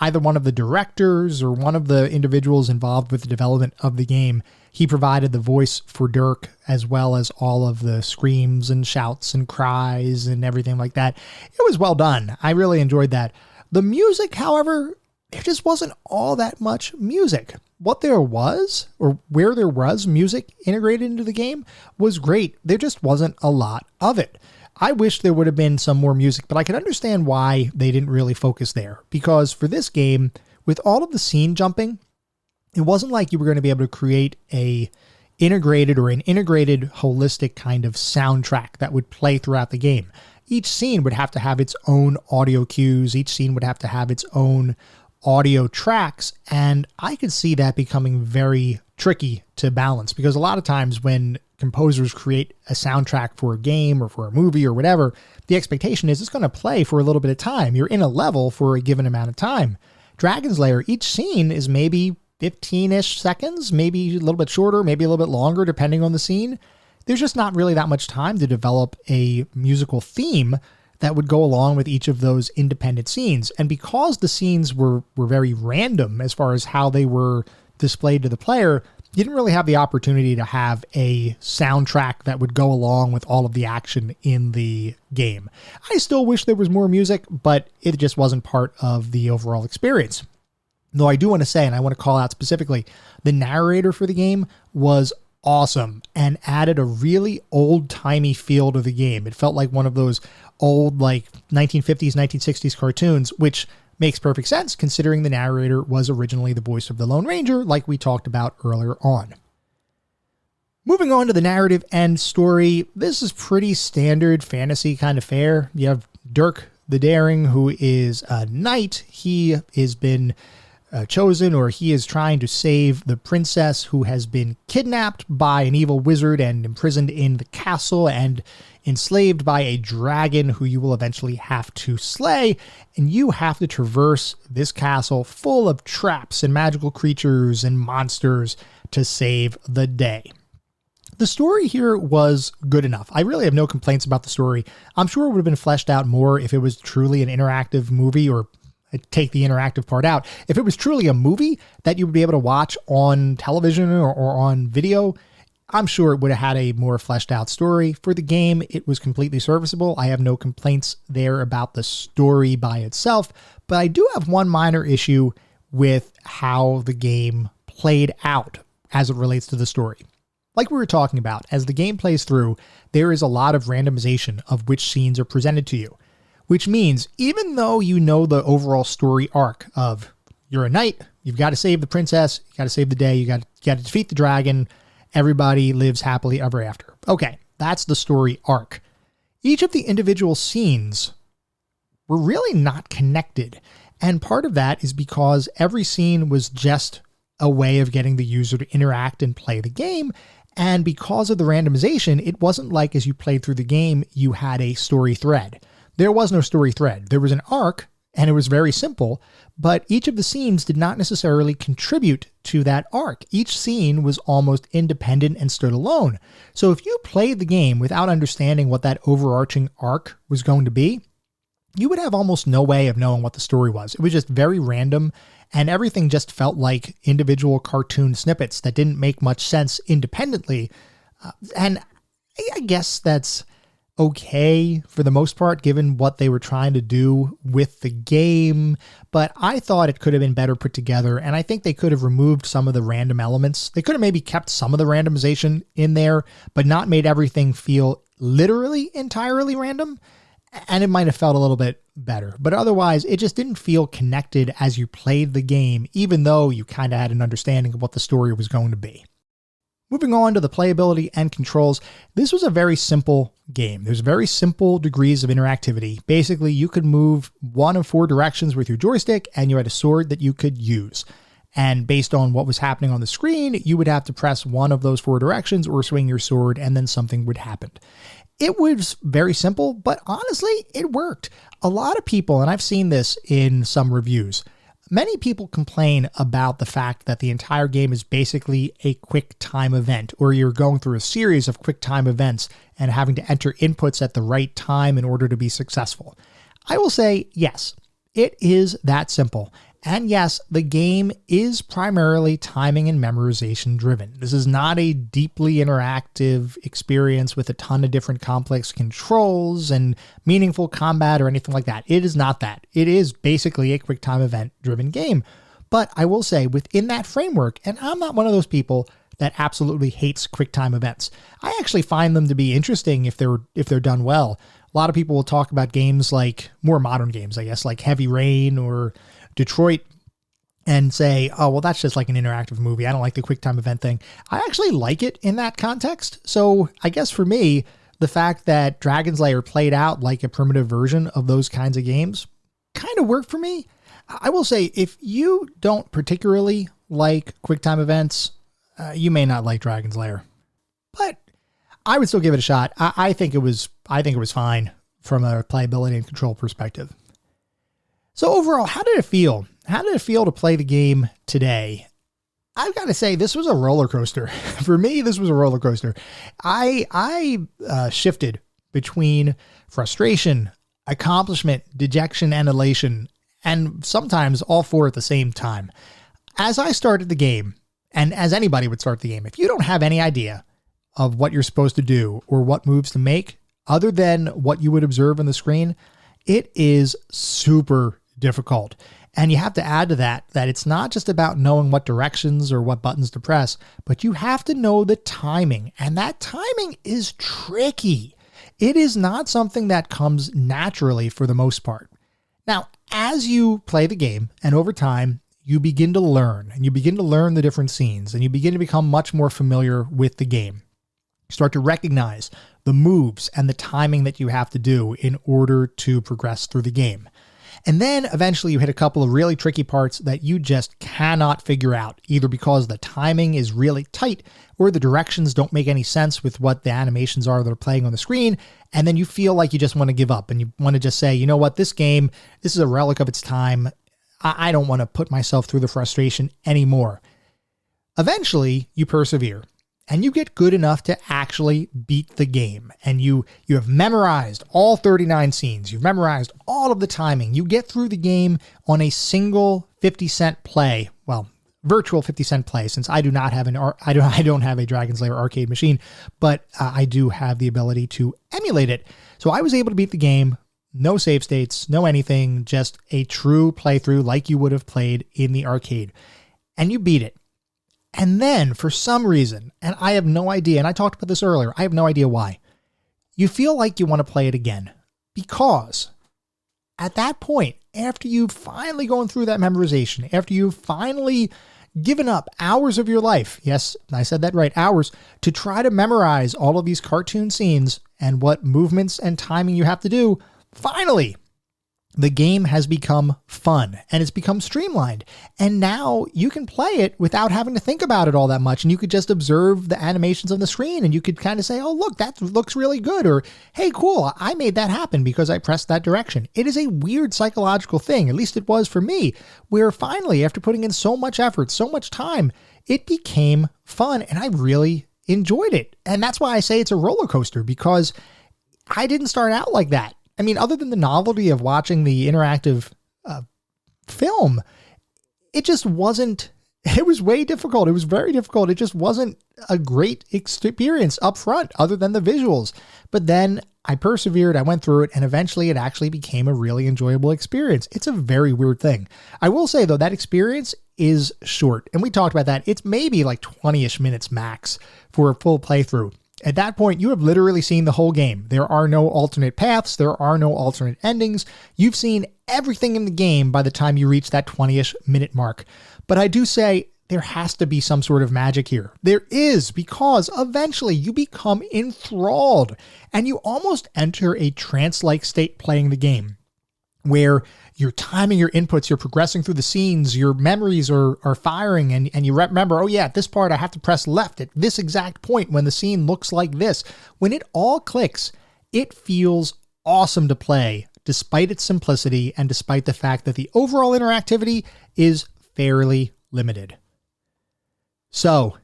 either one of the directors or one of the individuals involved with the development of the game. He provided the voice for Dirk, as well as all of the screams and shouts and cries and everything like that. It was well done. I really enjoyed that. The music, however, there just wasn't all that much music. What there was, or where there was music integrated into the game, was great. There just wasn't a lot of it. I wish there would have been some more music, but I can understand why they didn't really focus there. Because for this game, with all of the scene jumping, it wasn't like you were going to be able to create an integrated holistic kind of soundtrack that would play throughout the game. Each scene would have to have its own audio cues. Each scene would have to have its own audio tracks. And I could see that becoming very tricky to balance, because a lot of times when composers create a soundtrack for a game or for a movie or whatever, the expectation is it's going to play for a little bit of time. You're in a level for a given amount of time. Dragon's Lair, each scene is maybe 15-ish seconds, maybe a little bit shorter, maybe a little bit longer, depending on the scene. There's just not really that much time to develop a musical theme that would go along with each of those independent scenes. And because the scenes were very random as far as how they were displayed to the player, you didn't really have the opportunity to have a soundtrack that would go along with all of the action in the game. I still wish there was more music, but it just wasn't part of the overall experience. Though I do want to say, and I want to call out specifically, the narrator for the game was awesome and added a really old-timey feel to the game. It felt like one of those old, 1950s, 1960s cartoons, which makes perfect sense considering the narrator was originally the voice of the Lone Ranger, like we talked about earlier on. Moving on to the narrative and story, this is pretty standard fantasy kind of fare. You have Dirk the Daring, who is a knight. He has been chosen, or he is trying to save the princess who has been kidnapped by an evil wizard and imprisoned in the castle and enslaved by a dragon who you will eventually have to slay. And you have to traverse this castle full of traps and magical creatures and monsters to save the day. The story here was good enough. I really have no complaints about the story. I'm sure it would have been fleshed out more if it was truly an interactive movie, or take the interactive part out. If it was truly a movie that you would be able to watch on television or on video, I'm sure it would have had a more fleshed out story. For the game, it was completely serviceable. I have no complaints there about the story by itself, but I do have one minor issue with how the game played out as it relates to the story. Like we were talking about, as the game plays through, there is a lot of randomization of which scenes are presented to you. Which means, even though you know the overall story arc of you're a knight, you've got to save the princess, you got to save the day, you got to defeat the dragon, everybody lives happily ever after. Okay, that's the story arc. Each of the individual scenes were really not connected. And part of that is because every scene was just a way of getting the user to interact and play the game. And because of the randomization, it wasn't like as you played through the game, you had a story thread. There was no story thread. There was an arc, and it was very simple, but each of the scenes did not necessarily contribute to that arc. Each scene was almost independent and stood alone. So if you played the game without understanding what that overarching arc was going to be, you would have almost no way of knowing what the story was. It was just very random, and everything just felt like individual cartoon snippets that didn't make much sense independently. And I guess that's okay for the most part, given what they were trying to do with the game, but I thought it could have been better put together, and I think they could have removed some of the random elements. They could have maybe kept some of the randomization in there, but not made everything feel literally entirely random, and it might have felt a little bit better. But otherwise, it just didn't feel connected as you played the game, even though you kind of had an understanding of what the story was going to be. Moving on to the playability and controls, this was a very simple game. There's very simple degrees of interactivity. Basically, you could move one of 4 directions with your joystick, and you had a sword that you could use. And based on what was happening on the screen, you would have to press one of those 4 directions or swing your sword, and then something would happen. It was very simple, but honestly, it worked. A lot of people, and I've seen this in some reviews, many people complain about the fact that the entire game is basically a quick time event, or you're going through a series of quick time events and having to enter inputs at the right time in order to be successful. I will say, yes, it is that simple. And yes, the game is primarily timing and memorization driven. This is not a deeply interactive experience with a ton of different complex controls and meaningful combat or anything like that. It is not that. It is basically a quick time event driven game. But I will say within that framework, and I'm not one of those people that absolutely hates quick time events. I actually find them to be interesting if they're done well. A lot of people will talk about games like more modern games, I guess, like Heavy Rain or Detroit, and say, oh, well, that's just like an interactive movie. I don't like the quick time event thing. I actually like it in that context. So I guess for me, the fact that Dragon's Lair played out like a primitive version of those kinds of games kind of worked for me. I will say, if you don't particularly like quick time events, you may not like Dragon's Lair, but I would still give it a shot. I think it was fine from a playability and control perspective. So overall, how did it feel? How did it feel to play the game today? I've got to say, this was a roller coaster. For me, this was a roller coaster. I shifted between frustration, accomplishment, dejection, and elation, and sometimes all 4 at the same time. As I started the game, and as anybody would start the game, if you don't have any idea of what you're supposed to do or what moves to make, other than what you would observe on the screen, it is super difficult. And you have to add to that it's not just about knowing what directions or what buttons to press, but you have to know the timing. And that timing is tricky. It is not something that comes naturally for the most part. Now, as you play the game and over time, you begin to learn the different scenes, and you begin to become much more familiar with the game. You start to recognize the moves and the timing that you have to do in order to progress through the game. And then eventually you hit a couple of really tricky parts that you just cannot figure out, either because the timing is really tight or the directions don't make any sense with what the animations are that are playing on the screen. And then you feel like you just want to give up and you want to just say, you know what, this is a relic of its time. I don't want to put myself through the frustration anymore. Eventually you persevere. And you get good enough to actually beat the game. And you have memorized all 39 scenes. You've memorized all of the timing. You get through the game on a single 50-cent play. Well, virtual 50-cent play, since I don't have a Dragon's Lair arcade machine, but I do have the ability to emulate it. So I was able to beat the game. No save states, no anything, just a true playthrough like you would have played in the arcade. And you beat it. And then, for some reason, and I have no idea, and I talked about this earlier, I have no idea why, you feel like you want to play it again. Because at that point, after you've finally gone through that memorization, after you've finally given up hours of your life, yes, I said that right, hours, to try to memorize all of these cartoon scenes and what movements and timing you have to do, finally, the game has become fun and it's become streamlined. And now you can play it without having to think about it all that much. And you could just observe the animations on the screen and you could kind of say, oh, look, that looks really good. Or, hey, cool, I made that happen because I pressed that direction. It is a weird psychological thing, at least it was for me, where finally, after putting in so much effort, so much time, it became fun and I really enjoyed it. And that's why I say it's a roller coaster, because I didn't start out like that. I mean, other than the novelty of watching the interactive film, it just wasn't, it was way difficult. It was very difficult. It just wasn't a great experience up front other than the visuals. But then I persevered, I went through it, and eventually it actually became a really enjoyable experience. It's a very weird thing. I will say, though, that experience is short. And we talked about that. It's maybe like 20-ish minutes max for a full playthrough. At that point, you have literally seen the whole game. There are no alternate paths. There are no alternate endings. You've seen everything in the game by the time you reach that 20-ish minute mark. But I do say there has to be some sort of magic here. There is, because eventually you become enthralled and you almost enter a trance-like state playing the game, where you're timing your inputs, you're progressing through the scenes, your memories are firing, and you remember, oh yeah, at this part I have to press left at this exact point when the scene looks like this. When it all clicks, it feels awesome to play, despite its simplicity and despite the fact that the overall interactivity is fairly limited. So,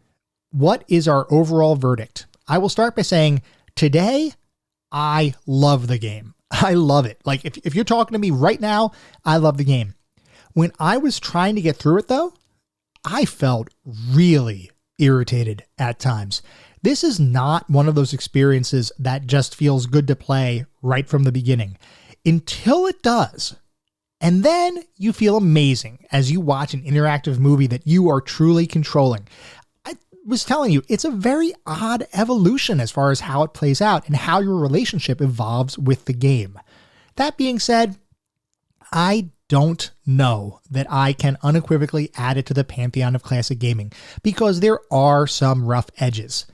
what is our overall verdict? I will start by saying, today, I love the game. I love it. Like, if you're talking to me right now, I love the game. When I was trying to get through it, though, I felt really irritated at times. This is not one of those experiences that just feels good to play right from the beginning, until it does. And then you feel amazing as you watch an interactive movie that you are truly controlling. I was telling you, it's a very odd evolution as far as how it plays out and how your relationship evolves with the game. That being said, I don't know that I can unequivocally add it to the pantheon of classic gaming, because there are some rough edges.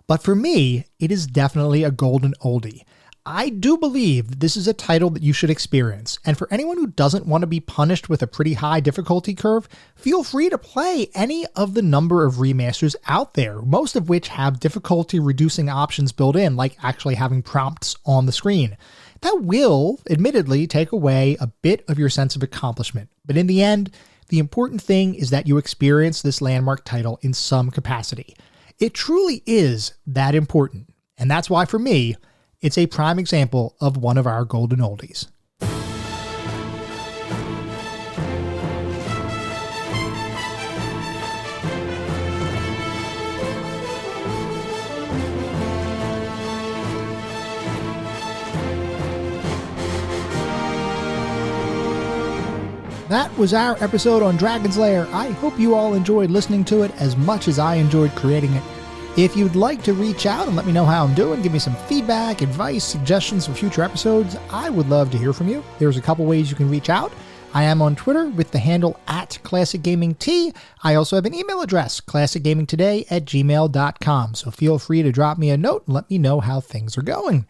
But for me, it is definitely a golden oldie. I do believe this is a title that you should experience, and for anyone who doesn't want to be punished with a pretty high difficulty curve, feel free to play any of the number of remasters out there, most of which have difficulty reducing options built in, like actually having prompts on the screen. That will, admittedly, take away a bit of your sense of accomplishment, but in the end, the important thing is that you experience this landmark title in some capacity. It truly is that important, and that's why for me, it's a prime example of one of our golden oldies. That was our episode on Dragon's Lair. I hope you all enjoyed listening to it as much as I enjoyed creating it. If you'd like to reach out and let me know how I'm doing, give me some feedback, advice, suggestions for future episodes, I would love to hear from you. There's a couple ways you can reach out. I am on Twitter with the handle @ClassicGamingT. I also have an email address, classicgamingtoday@gmail.com. So feel free to drop me a note and let me know how things are going.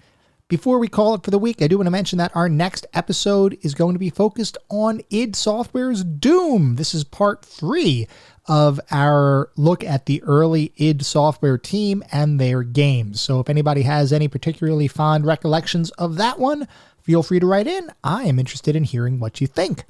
Before we call it for the week, I do want to mention that our next episode is going to be focused on id Software's Doom. This is part 3 of our look at the early id Software team and their games. So if anybody has any particularly fond recollections of that one, feel free to write in. I am interested in hearing what you think.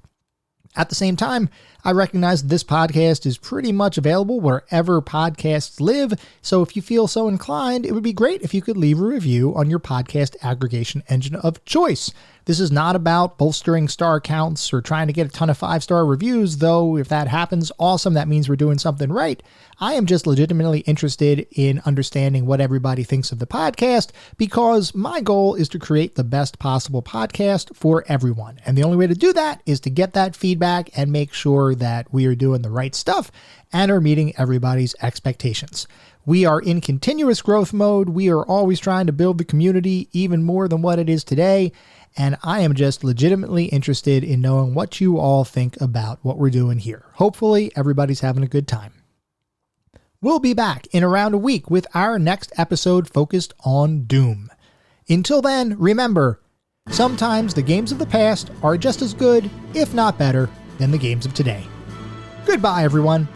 At the same time, I recognize that this podcast is pretty much available wherever podcasts live, so if you feel so inclined, it would be great if you could leave a review on your podcast aggregation engine of choice. This is not about bolstering star counts or trying to get a ton of 5-star reviews, though if that happens, awesome, that means we're doing something right. I am just legitimately interested in understanding what everybody thinks of the podcast, because my goal is to create the best possible podcast for everyone. And the only way to do that is to get that feedback and make sure that we are doing the right stuff and are meeting everybody's expectations. We are in continuous growth mode. We are always trying to build the community even more than what it is today. And I am just legitimately interested in knowing what you all think about what we're doing here. Hopefully, everybody's having a good time. We'll be back in around a week with our next episode focused on Doom. Until then, remember, sometimes the games of the past are just as good, if not better, than the games of today. Goodbye, everyone.